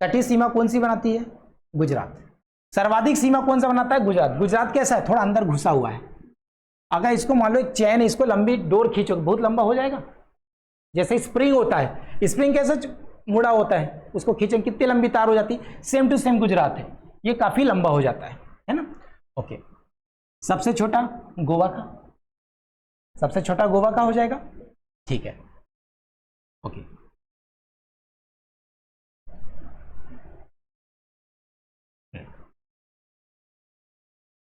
[SPEAKER 1] तटीय सीमा कौन सी बनाती है? गुजरात। सर्वाधिक सीमा कौन सा बनाता है? गुजरात। गुजरात कैसा है? थोड़ा अंदर घुसा हुआ है। अगर इसको मान लो एक चैन, इसको लंबी डोर खींचो, बहुत लंबा हो जाएगा। जैसे स्प्रिंग होता है, स्प्रिंग कैसे मुड़ा होता है, उसको खींचें कितनी लंबी तार हो जाती है। सेम टू सेम गुजरात है, ये काफी लंबा हो जाता है ना। ओके, सबसे छोटा गोवा का, सबसे छोटा गोवा का हो जाएगा। ठीक है, ओके।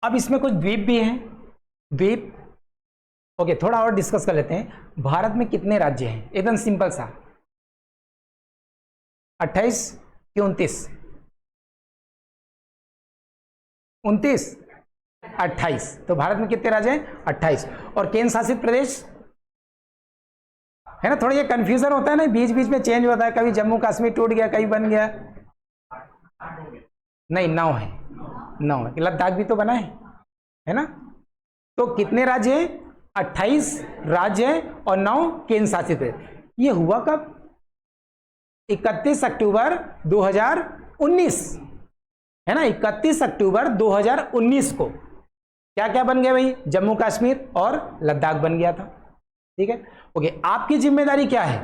[SPEAKER 1] अब इसमें कुछ द्वीप भी हैं, द्वीप। ओके, थोड़ा और डिस्कस कर लेते हैं। भारत में कितने राज्य हैं? एकदम सिंपल सा, 28 कि 29? 29, 28। तो भारत में कितने राज्य हैं? 28। और केंद्र शासित प्रदेश है ना। थोड़ा ये कंफ्यूजन होता है ना, बीच बीच में चेंज होता है, कभी जम्मू कश्मीर टूट गया, कभी बन गया। नहीं, 9 है, 9 है। लद्दाख भी तो बना है ना। तो कितने राज्य हैं? 28 राज्य हैं और 9 केंद्र शासित है। ये हुआ कब? 31 अक्टूबर 2019। है ना, 31 अक्टूबर 2019 को क्या क्या बन गया भाई, जम्मू कश्मीर और लद्दाख बन गया था। ठीक है, ओके। आपकी जिम्मेदारी क्या है,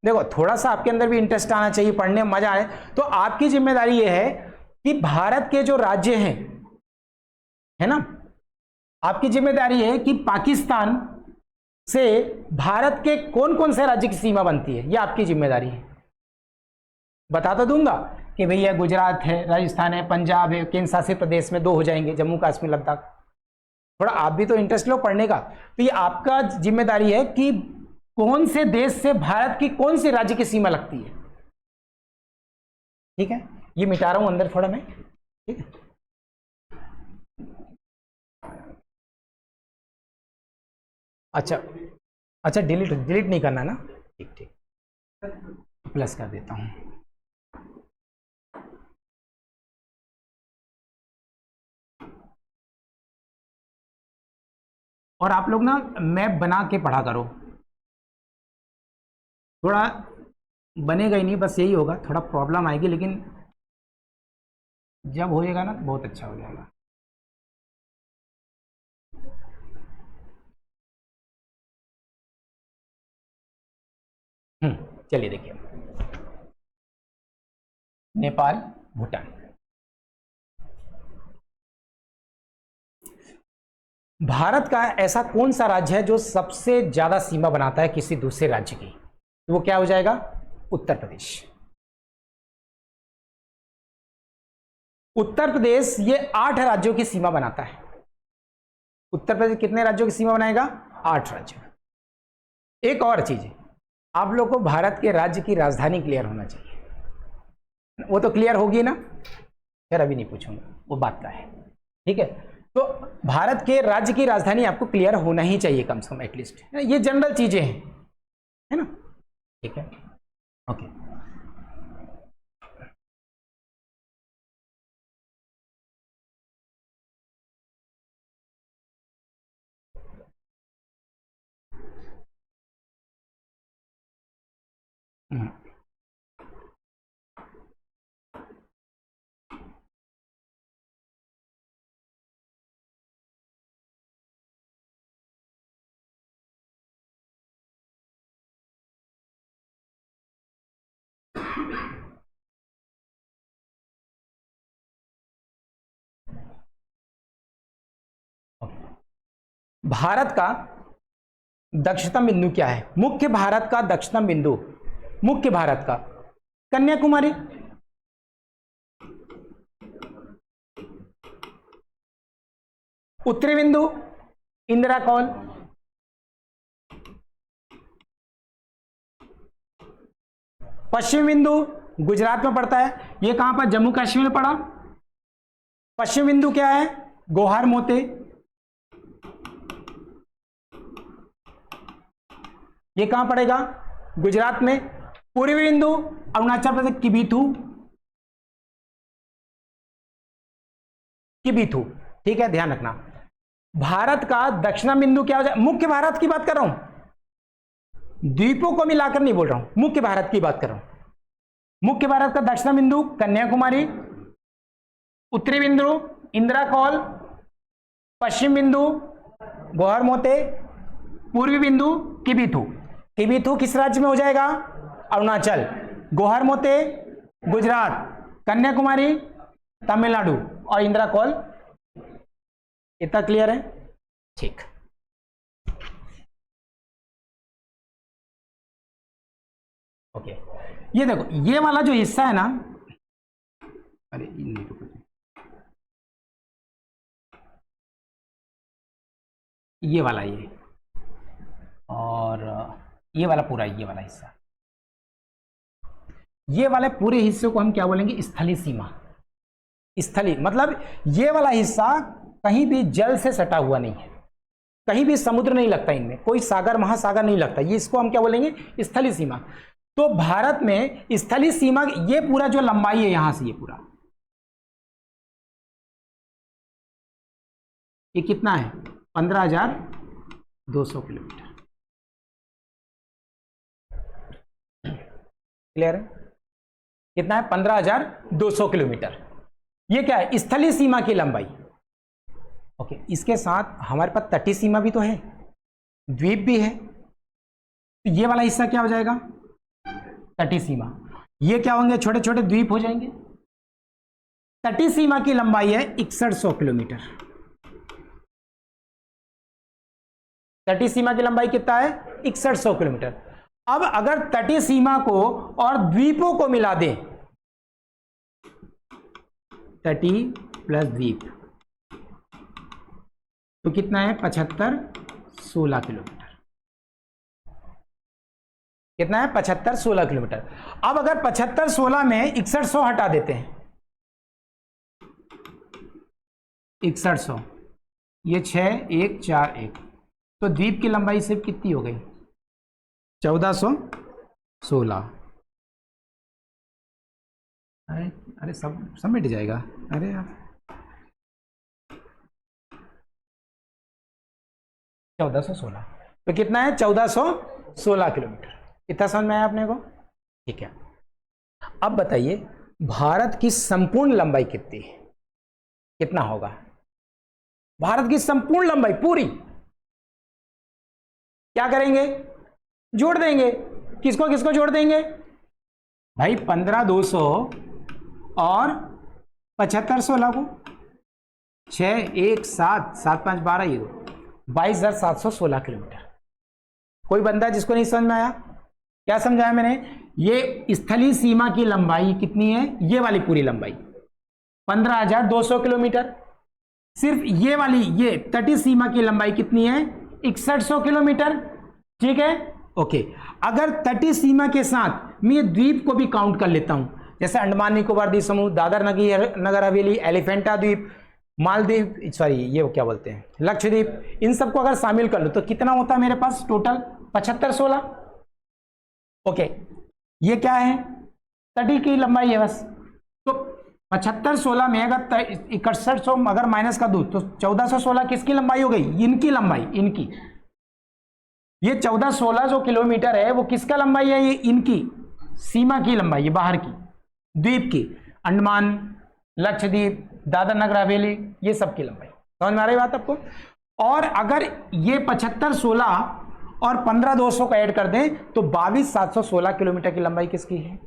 [SPEAKER 1] देखो थोड़ा सा आपके अंदर भी इंटरेस्ट आना चाहिए, पढ़ने में मजा आए, तो आपकी जिम्मेदारी यह है कि भारत के जो राज्य हैं, है ना, आपकी जिम्मेदारी है कि पाकिस्तान से भारत के कौन कौन से राज्य की सीमा बनती है, यह आपकी जिम्मेदारी है। बता तो दूंगा कि भैया गुजरात है, राजस्थान है, पंजाब है, केंद्र शासित प्रदेश में 2 हो जाएंगे, जम्मू कश्मीर लद्दाख। थोड़ा आप भी तो इंटरेस्ट लो पढ़ने का, तो ये आपका जिम्मेदारी है कि कौन से देश से भारत की कौन से राज्य की सीमा लगती है। ठीक है, ये मिटा रहा हूं अंदर थोड़ा मैं। ठीक है, अच्छा अच्छा, डिलीट नहीं करना ना, ठीक ठीक, प्लस कर देता हूं। और आप लोग ना मैप बना के पढ़ा करो, थोड़ा बनेगा ही नहीं, बस यही होगा, थोड़ा प्रॉब्लम आएगी, लेकिन जब हो जाएगा ना तो बहुत अच्छा हो जाएगा। चलिए देखिए, नेपाल, भूटान। भारत का ऐसा कौन सा राज्य है जो सबसे ज्यादा सीमा बनाता है किसी दूसरे राज्य की, तो वो क्या हो जाएगा, उत्तर प्रदेश। उत्तर प्रदेश ये 8 राज्यों की सीमा बनाता है। उत्तर प्रदेश कितने राज्यों की सीमा बनाएगा, 8 राज्य। एक और चीज है, आप लोग को भारत के राज्य की राजधानी क्लियर होना चाहिए, वो तो क्लियर होगी ना, फिर अभी नहीं पूछूंगा, वो बात का है। ठीक है, तो भारत के राज्य की राजधानी आपको क्लियर होना ही चाहिए कम से कम, एटलीस्ट, ये जनरल चीजें हैं, है ना। ठीक है, ओके। भारत का दक्षिणतम बिंदु क्या है, मुख्य भारत का दक्षिणतम बिंदु, मुख्य भारत का कन्याकुमारी। उत्तरी बिंदु इंदिरा कॉल। पश्चिम बिंदु गुजरात में पड़ता है, ये कहां पर, जम्मू कश्मीर में पड़ा। पश्चिम बिंदु क्या है, गोहार मोते, ये कहां पड़ेगा, गुजरात में। पूर्वी बिंदु अरुणाचल प्रदेश, किबीथू, किबीथू। ठीक है, ध्यान रखना। भारत का दक्षिण बिंदु क्या हो जाए, मुख्य भारत की बात कर रहा हूं, द्वीपों को मिलाकर नहीं बोल रहा हूं, मुख्य भारत की बात कर रहा हूं। मुख्य भारत का दक्षिण बिंदु कन्याकुमारी, उत्तरी बिंदु इंदिरा कॉल, पश्चिम बिंदु गोहर मोते, पूर्वी बिंदु किबीथू। किबीथू किस राज्य में हो जाएगा, अरुणाचल, गोहर मोते गुजरात, कन्याकुमारी तमिलनाडु, और इंदिरा कॉल। इतना क्लियर है, ठीक। ओके, ये देखो, ये वाला जो हिस्सा है ना, अरे ये वाला, ये और ये वाला पूरा, ये वाला हिस्सा, ये वाले पूरे हिस्से को हम क्या बोलेंगे, स्थलीय सीमा। स्थलीय मतलब ये वाला हिस्सा कहीं भी जल से सटा हुआ नहीं है, कहीं भी समुद्र नहीं लगता, इनमें कोई सागर महासागर नहीं लगता, ये इसको हम क्या बोलेंगे, स्थलीय सीमा। तो भारत में स्थलीय सीमा, ये पूरा जो लंबाई है यहां से ये पूरा, ये कितना है, 15,200 किलोमीटर। क्लियर है, कितना है, 15,200 किलोमीटर। ये क्या है, स्थलीय सीमा की लंबाई। ओके, इसके साथ हमारे पास तटीय सीमा भी तो है, द्वीप भी है, तो ये वाला हिस्सा क्या हो जाएगा, तटीय सीमा। ये क्या होंगे, छोटे छोटे द्वीप हो जाएंगे। तटीय सीमा की लंबाई है 6100 किलोमीटर। तटीय सीमा की लंबाई कितना है, 6100 किलोमीटर। अब अगर तटीय सीमा को और द्वीपों को मिला दें, तटीय प्लस द्वीप, तो कितना है, 75-16 किलोमीटर। कितना है, 75-16 किलोमीटर। अब अगर 75-16 में 6100 हटा देते हैं, 6100, ये 6-1-4-1, तो द्वीप की लंबाई सिर्फ कितनी हो गई, 1416। अरे सब मिट जाएगा, अरे यार 1416, तो कितना है, 1416 किलोमीटर। इतना समझ में आया अपने को, ठीक है। अब बताइए भारत की संपूर्ण लंबाई कितनी है, कितना होगा भारत की संपूर्ण लंबाई पूरी। क्या करेंगे, जोड़ देंगे। किसको किसको जोड़ देंगे भाई, 15,200 और 75-16 को, 6-1-7-7-5-12, ये 22,716 किलोमीटर। कोई बंदा जिसको नहीं समझ में आया, क्या समझाया मैंने, ये स्थलीय सीमा की लंबाई कितनी है, ये वाली पूरी लंबाई 15,200 किलोमीटर। सिर्फ ये वाली, ये तटीय सीमा की लंबाई कितनी है, 6100 किलोमीटर, ठीक है। ओके, अगर तटीय सीमा के साथ मैं द्वीप को भी काउंट कर लेता हूं, जैसे अंडमान निकोबार द्वीप समूह, दादर नगर हवेली, एलिफेंटा द्वीप, मालदीव, सॉरी ये क्या बोलते हैं, लक्षद्वीप, इन सबको अगर शामिल कर लो तो कितना होता है मेरे पास टोटल, 75-16। ओके, ये क्या है, तटीय की लंबाई है बस। तो 75-16 में अगर 6100 अगर माइनस कर दूं तो 1416 किसकी लंबाई हो गई, इनकी लंबाई, इनकी। ये 1416 जो किलोमीटर है वो किसका लंबाई है, ये इनकी सीमा की लंबाई, ये बाहर की, द्वीप की, अंडमान, लक्षद्वीप, दादर नगर हवेली, ये सब की लंबाई। समझ में आ रही बात आपको। और अगर ये 75-16 और 15,200 को ऐड कर दें तो 22,716 किलोमीटर की लंबाई किसकी है,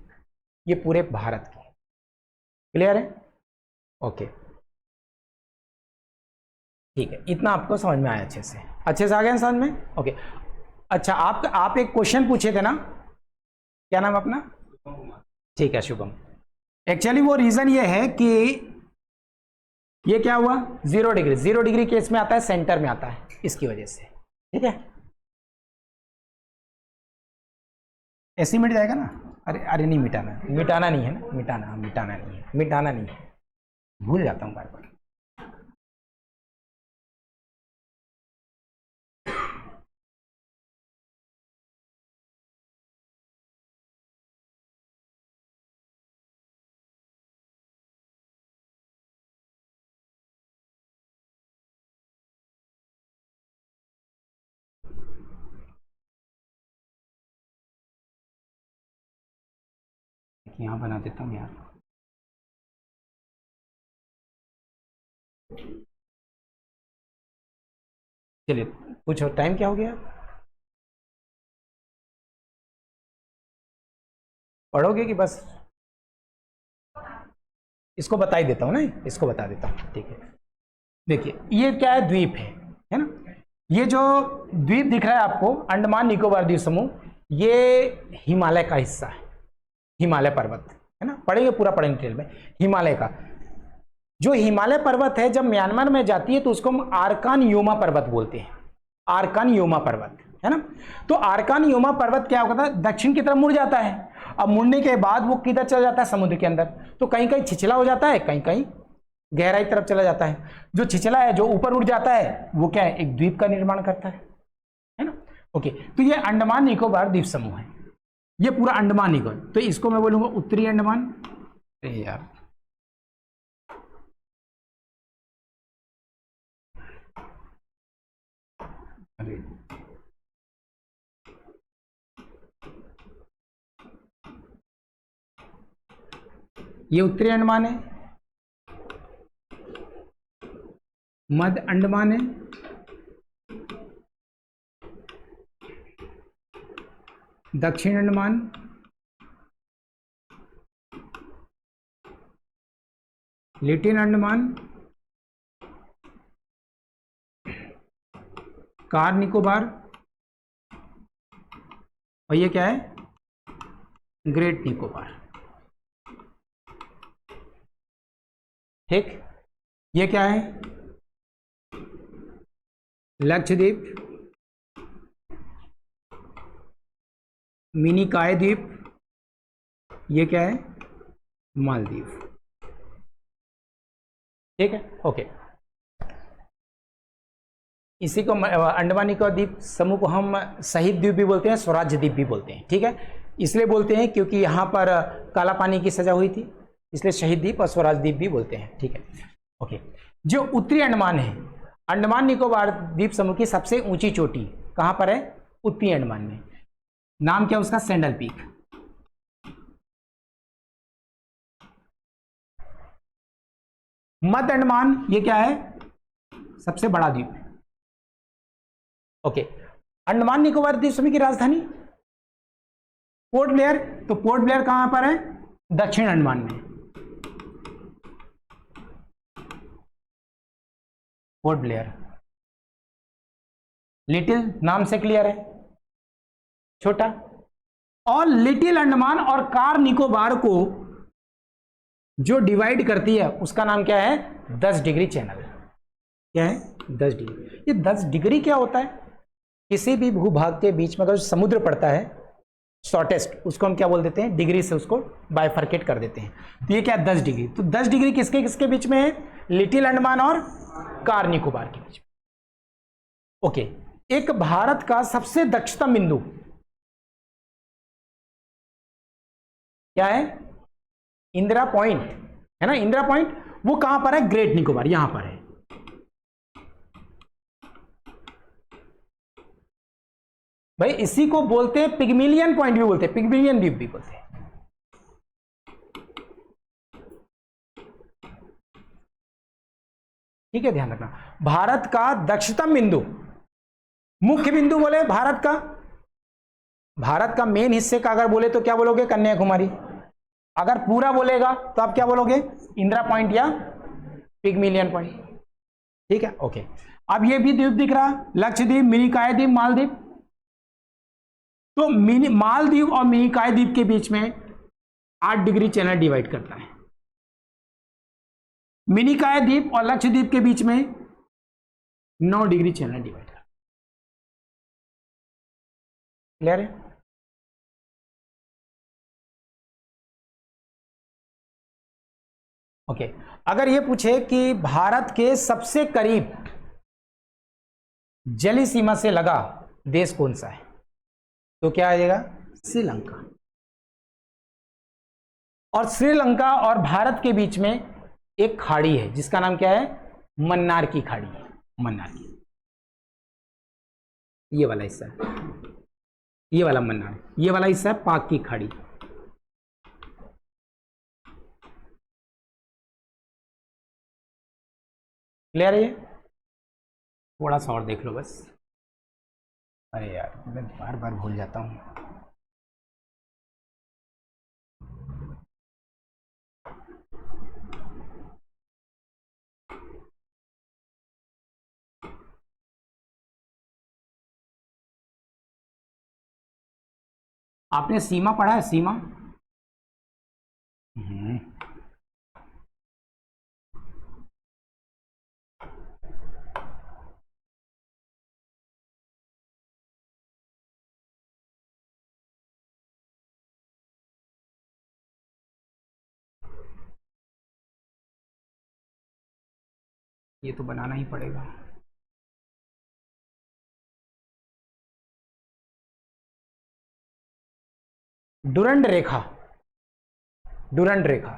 [SPEAKER 1] ये पूरे भारत की। क्लियर है, ओके ठीक है, इतना आपको समझ में आया, अच्छे से आ गया समझ में, ओके। अच्छा, आप एक क्वेश्चन पूछे थे ना, क्या नाम अपना, ठीक है शुभम। एक्चुअली वो रीजन ये है कि ये क्या हुआ, 0 डिग्री, 0 डिग्री केस में आता है, सेंटर में आता है, इसकी वजह से, ठीक है। ऐसे मिट जाएगा ना, अरे नहीं मिटाना नहीं है ना, मिटाना नहीं है, भूल जाता हूं बार बार। यहां बना देता हूं यार, चलिए पूछो, टाइम क्या हो गया, पढ़ोगे कि बस, इसको बता ही देता हूं ना, इसको बता देता हूं, ठीक है। देखिए ये क्या है, द्वीप है ना, ये जो द्वीप दिख रहा है आपको, अंडमान निकोबार द्वीप समूह, ये हिमालय का हिस्सा है, हिमालय पर्वत है ना, पढ़ेंगे पूरा, पढ़ेंगे डिटेल में। हिमालय का जो हिमालय पर्वत है, जब म्यांमार में जाती है तो उसको हम आरकान योमा पर्वत बोलते हैं, आरकान योमा पर्वत है ना। तो आरकान योमा पर्वत क्या होता है, दक्षिण की तरफ मुड़ जाता है। अब मुड़ने के बाद वो किधर चला जाता है, समुद्र के अंदर। तो कहीं कहीं छिछला हो जाता है, कहीं कहीं गहराई तरफ चला जाता है। जो छिछला है, जो ऊपर उड़ जाता है, वो क्या है, एक द्वीप का निर्माण करता है ना। ओके, तो ये अंडमान निकोबार द्वीप समूह है, ये पूरा अंडमान निकोबार। तो इसको मैं बोलूंगा उत्तरी अंडमान। अरे यार अरे ये उत्तरी अंडमान है, मध्य अंडमान है, दक्षिण अंडमान, लिटिल अंडमान, कार निकोबार, और ये क्या है, ग्रेट निकोबार। ठीक, ये क्या है, लक्षद्वीप, मिनी काय द्वीप, ये क्या है, मालदीव। ठीक है, ओके। इसी को अंडमान निकोबार द्वीप समूह को हम शहीद द्वीप भी बोलते हैं, स्वराज्य द्वीप भी बोलते हैं। ठीक है, इसलिए बोलते हैं क्योंकि यहाँ पर काला पानी की सजा हुई थी, इसलिए शहीद द्वीप और स्वराज द्वीप भी बोलते हैं। ठीक है, ओके। जो उत्तरी अंडमान है, अंडमान निकोबार द्वीप समूह की सबसे ऊंची चोटी कहां पर है, उत्तरी अंडमान में। नाम क्या उसका, सैंडल पीक। मध्य अंडमान ये क्या है, सबसे बड़ा द्वीप। ओके, अंडमान निकोबार द्वीप समूह की राजधानी पोर्ट ब्लेयर, तो पोर्ट ब्लेयर कहां पर है, दक्षिण अंडमान में। Port Blair. लिटिल नाम से क्लियर है, छोटा। और लिटिल अंडमान और कार निकोबार को जो डिवाइड करती है उसका नाम क्या है, 10 डिग्री चैनल। क्या है, 10 डिग्री। ये 10 डिग्री क्या होता है, किसी भी भूभाग के बीच में अगर समुद्र पड़ता है शॉर्टेस्ट, उसको हम क्या बोल देते हैं, डिग्री से उसको बाइफर्केट कर देते हैं। तो ये क्या है, 10 डिग्री। तो 10 डिग्री किसके किसके बीच में है, लिटिल अंडमान और कार निकोबार के बीच में। ओके, एक भारत का सबसे दक्षिणतम बिंदु क्या है, इंदिरा पॉइंट है ना, इंदिरा पॉइंट। वो कहां पर है, ग्रेट निकोबार, यहां पर है। भाई इसी को बोलते हैं पिग्मिलियन पॉइंट भी बोलते हैं, पिग्मिलियन द्वीप भी बोलते हैं। ठीक है, ध्यान रखना। भारत का दक्षिणतम बिंदु, मुख्य बिंदु बोले भारत का मेन हिस्से का अगर बोले तो क्या बोलोगे, कन्याकुमारी। अगर पूरा बोलेगा तो आप क्या बोलोगे, इंदिरा पॉइंट या पिग्मिलियन पॉइंट। ठीक है, ओके। अब ये भी द्वीप दिख रहा, लक्षद्वीप, मिनिकॉय द्वीप, मालदीव। तो मालदीव और मिनिकॉय द्वीप के बीच में 8 डिग्री चैनल डिवाइड करता है। मिनिकॉय द्वीप और लक्षद्वीप के बीच में 9 डिग्री चैनल डिवाइड करता है। क्लियर है? ओके, अगर ये पूछे कि भारत के सबसे करीब जलीय सीमा से लगा देश कौन सा है, तो क्या आ जाएगा, श्रीलंका। और श्रीलंका और भारत के बीच में एक खाड़ी है जिसका नाम क्या है, मन्नार की खाड़ी है, मन्नार की। ये वाला हिस्सा है, ये वाला मन्नार, ये वाला हिस्सा है पाक की खाड़ी। क्लियर है? ये थोड़ा सा और देख लो बस। अरे यार मैं बार बार भूल जाता हूं। आपने सीमा पढ़ा है, सीमा? ये तो बनाना ही पड़ेगा। डुरंड रेखा, डुरंड रेखा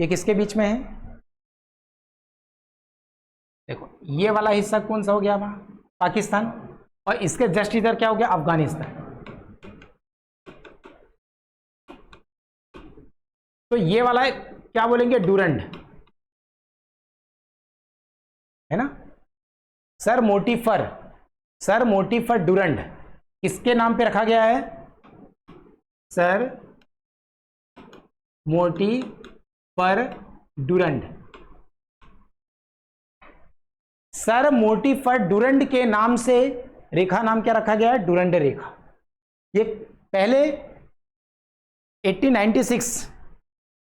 [SPEAKER 1] ये किसके बीच में है? देखो ये वाला हिस्सा कौन सा हो गया वहां, पाकिस्तान, और इसके जस्ट इधर क्या हो गया, अफगानिस्तान। तो ये वाला क्या बोलेंगे, डुरंड, है ना। सर मोटिफर डुरंड किसके नाम पे रखा गया है? Sir Mortimer Durand. Sir Mortimer Durand के नाम से रेखा नाम क्या रखा गया है? डुरंड रेखा। ये पहले 1896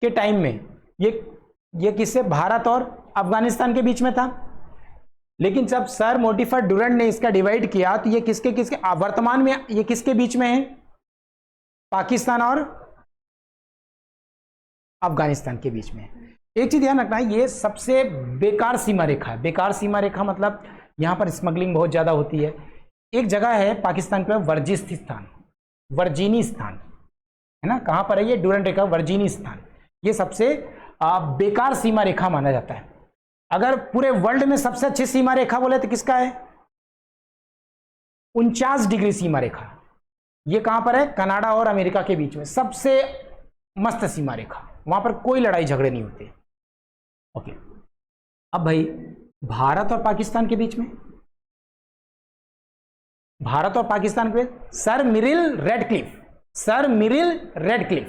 [SPEAKER 1] के टाइम में ये किससे? भारत और अफगानिस्तान के बीच में था। लेकिन जब सर मोटिफर डुरंड ने इसका डिवाइड किया तो ये किसके वर्तमान में ये किसके बीच में है? पाकिस्तान और अफगानिस्तान के बीच में। एक चीज ध्यान रखना है, ये सबसे बेकार सीमा रेखा है। बेकार सीमा रेखा मतलब यहां पर स्मगलिंग बहुत ज्यादा होती है। एक जगह है पाकिस्तान पे वर्जिस्थ स्थान, वर्जीनी स्थान है ना, कहां पर है ये? डुरंड रेखा, वर्जीनी स्थान। ये सबसे बेकार सीमा रेखा माना जाता है। अगर पूरे वर्ल्ड में सबसे अच्छी सीमा रेखा बोले तो किसका है? 49 डिग्री सीमा रेखा। ये कहां पर है? कनाडा और अमेरिका के बीच में सबसे मस्त सीमा रेखा। वहां पर कोई लड़ाई झगड़े नहीं होते। ओके, अब भाई भारत और पाकिस्तान के बीच में, भारत और पाकिस्तान के sir Cyril Radcliffe, sir Cyril Radcliffe,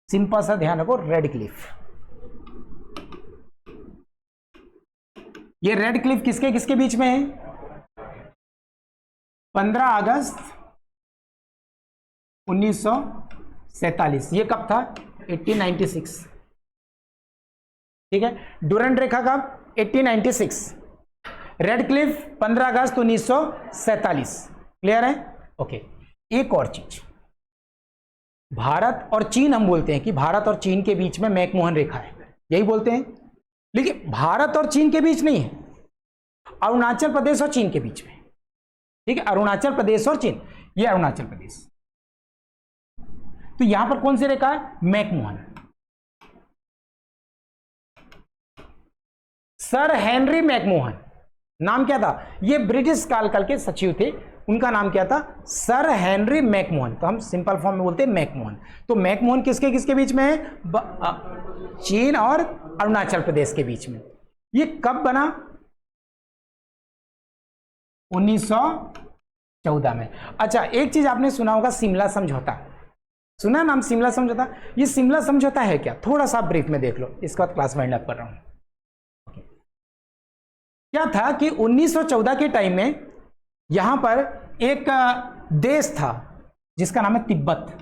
[SPEAKER 1] simple सा ध्यान रखो, रेडक्लिफ। ये रेडक्लिफ किसके किसके बीच में है? 15 अगस्त 1947। ये कब था? 1896। ठीक है, डुरंड रेखा कब? 1896। रेडक्लिफ 15 अगस्त 1947। क्लियर है? ओके, एक और चीज, भारत और चीन, हम बोलते हैं कि भारत और चीन के बीच में मैकमोहन रेखा है, यही बोलते हैं। लेकिन भारत और चीन के बीच नहीं है, अरुणाचल प्रदेश और चीन के बीच में। ठीक है, अरुणाचल प्रदेश और चीन, ये अरुणाचल प्रदेश। तो यहां पर कौन सी रेखा है? मैकमोहन। सर हेनरी मैकमोहन, नाम क्या था? ये ब्रिटिश काल के सचिव थे, उनका नाम क्या था? Sir Henry McMahon. तो हम सिंपल फॉर्म में बोलते हैं मैकमोहन। तो मैकमोहन किसके किसके बीच में है? चीन और अरुणाचल प्रदेश के बीच में। ये कब बना? 1914 में। अच्छा, एक चीज आपने सुना होगा, शिमला समझौता, सुना नाम शिमला समझौता? ये शिमला समझौता है क्या? थोड़ा सा ब्रीफ में देख लो, इसके बाद क्लास वाइंड अप कर रहा हूं। क्या था कि 1914 के टाइम में यहां पर एक देश था जिसका नाम है तिब्बत।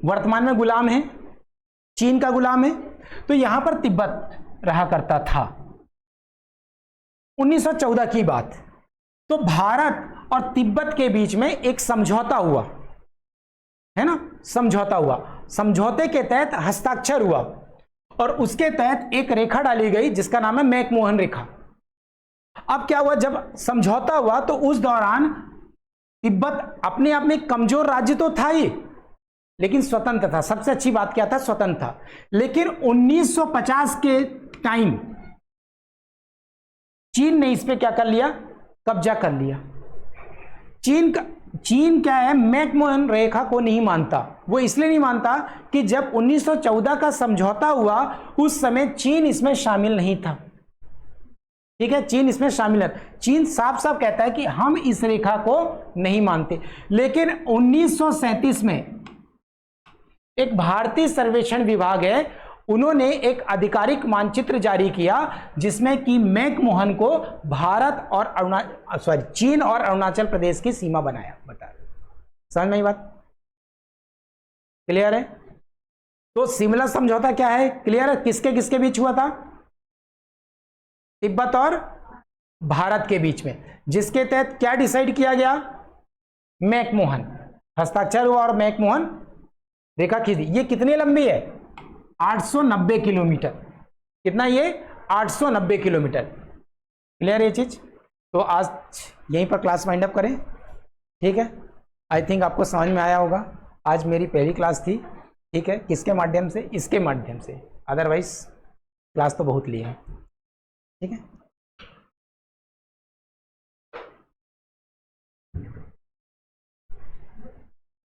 [SPEAKER 1] वर्तमान में गुलाम है, चीन का गुलाम है। तो यहां पर तिब्बत रहा करता था। 1914 की बात। तो भारत और तिब्बत के बीच में एक समझौता हुआ है ना, समझौता हुआ। समझौते के तहत हस्ताक्षर हुआ और उसके तहत एक रेखा डाली गई जिसका नाम है मैकमोहन रेखा। अब क्या हुआ, जब समझौता हुआ तो उस दौरान तिब्बत अपने आप में कमजोर राज्य तो था ही, लेकिन स्वतंत्र था। सबसे अच्छी बात क्या था? स्वतंत्र था। लेकिन 1950 के टाइम चीन ने इस पे क्या कर लिया? कब्जा कर लिया। चीन क्या है? मैकमोहन रेखा को नहीं मानता। वो इसलिए नहीं मानता कि जब 1914 का समझौता हुआ उस समय चीन इसमें शामिल नहीं था। ठीक है, चीन इसमें शामिल है। चीन साफ साफ कहता है कि हम इस रेखा को नहीं मानते। लेकिन 1937 में एक भारतीय सर्वेक्षण विभाग है, उन्होंने एक आधिकारिक मानचित्र जारी किया जिसमें कि मैकमोहन को भारत और चीन और अरुणाचल प्रदेश की सीमा बनाया। बता, समझ में आई बात? क्लियर है? तो शिमला समझौता क्या है? क्लियर है? किसके किसके बीच हुआ था? तिब्बत और भारत के बीच में, जिसके तहत क्या डिसाइड किया गया? मैकमोहन हस्ताक्षर हुआ और मैकमोहन रेखा खींची। ये कितनी लंबी है? 890 किलोमीटर। कितना ये? 890 किलोमीटर। क्लियर ये चीज? तो आज यहीं पर क्लास वाइंड अप करें। ठीक है, आई थिंक आपको समझ में आया होगा। आज मेरी पहली क्लास थी। ठीक है, किसके माध्यम से? इसके माध्यम से। अदरवाइज क्लास तो बहुत ली है। ठीक है।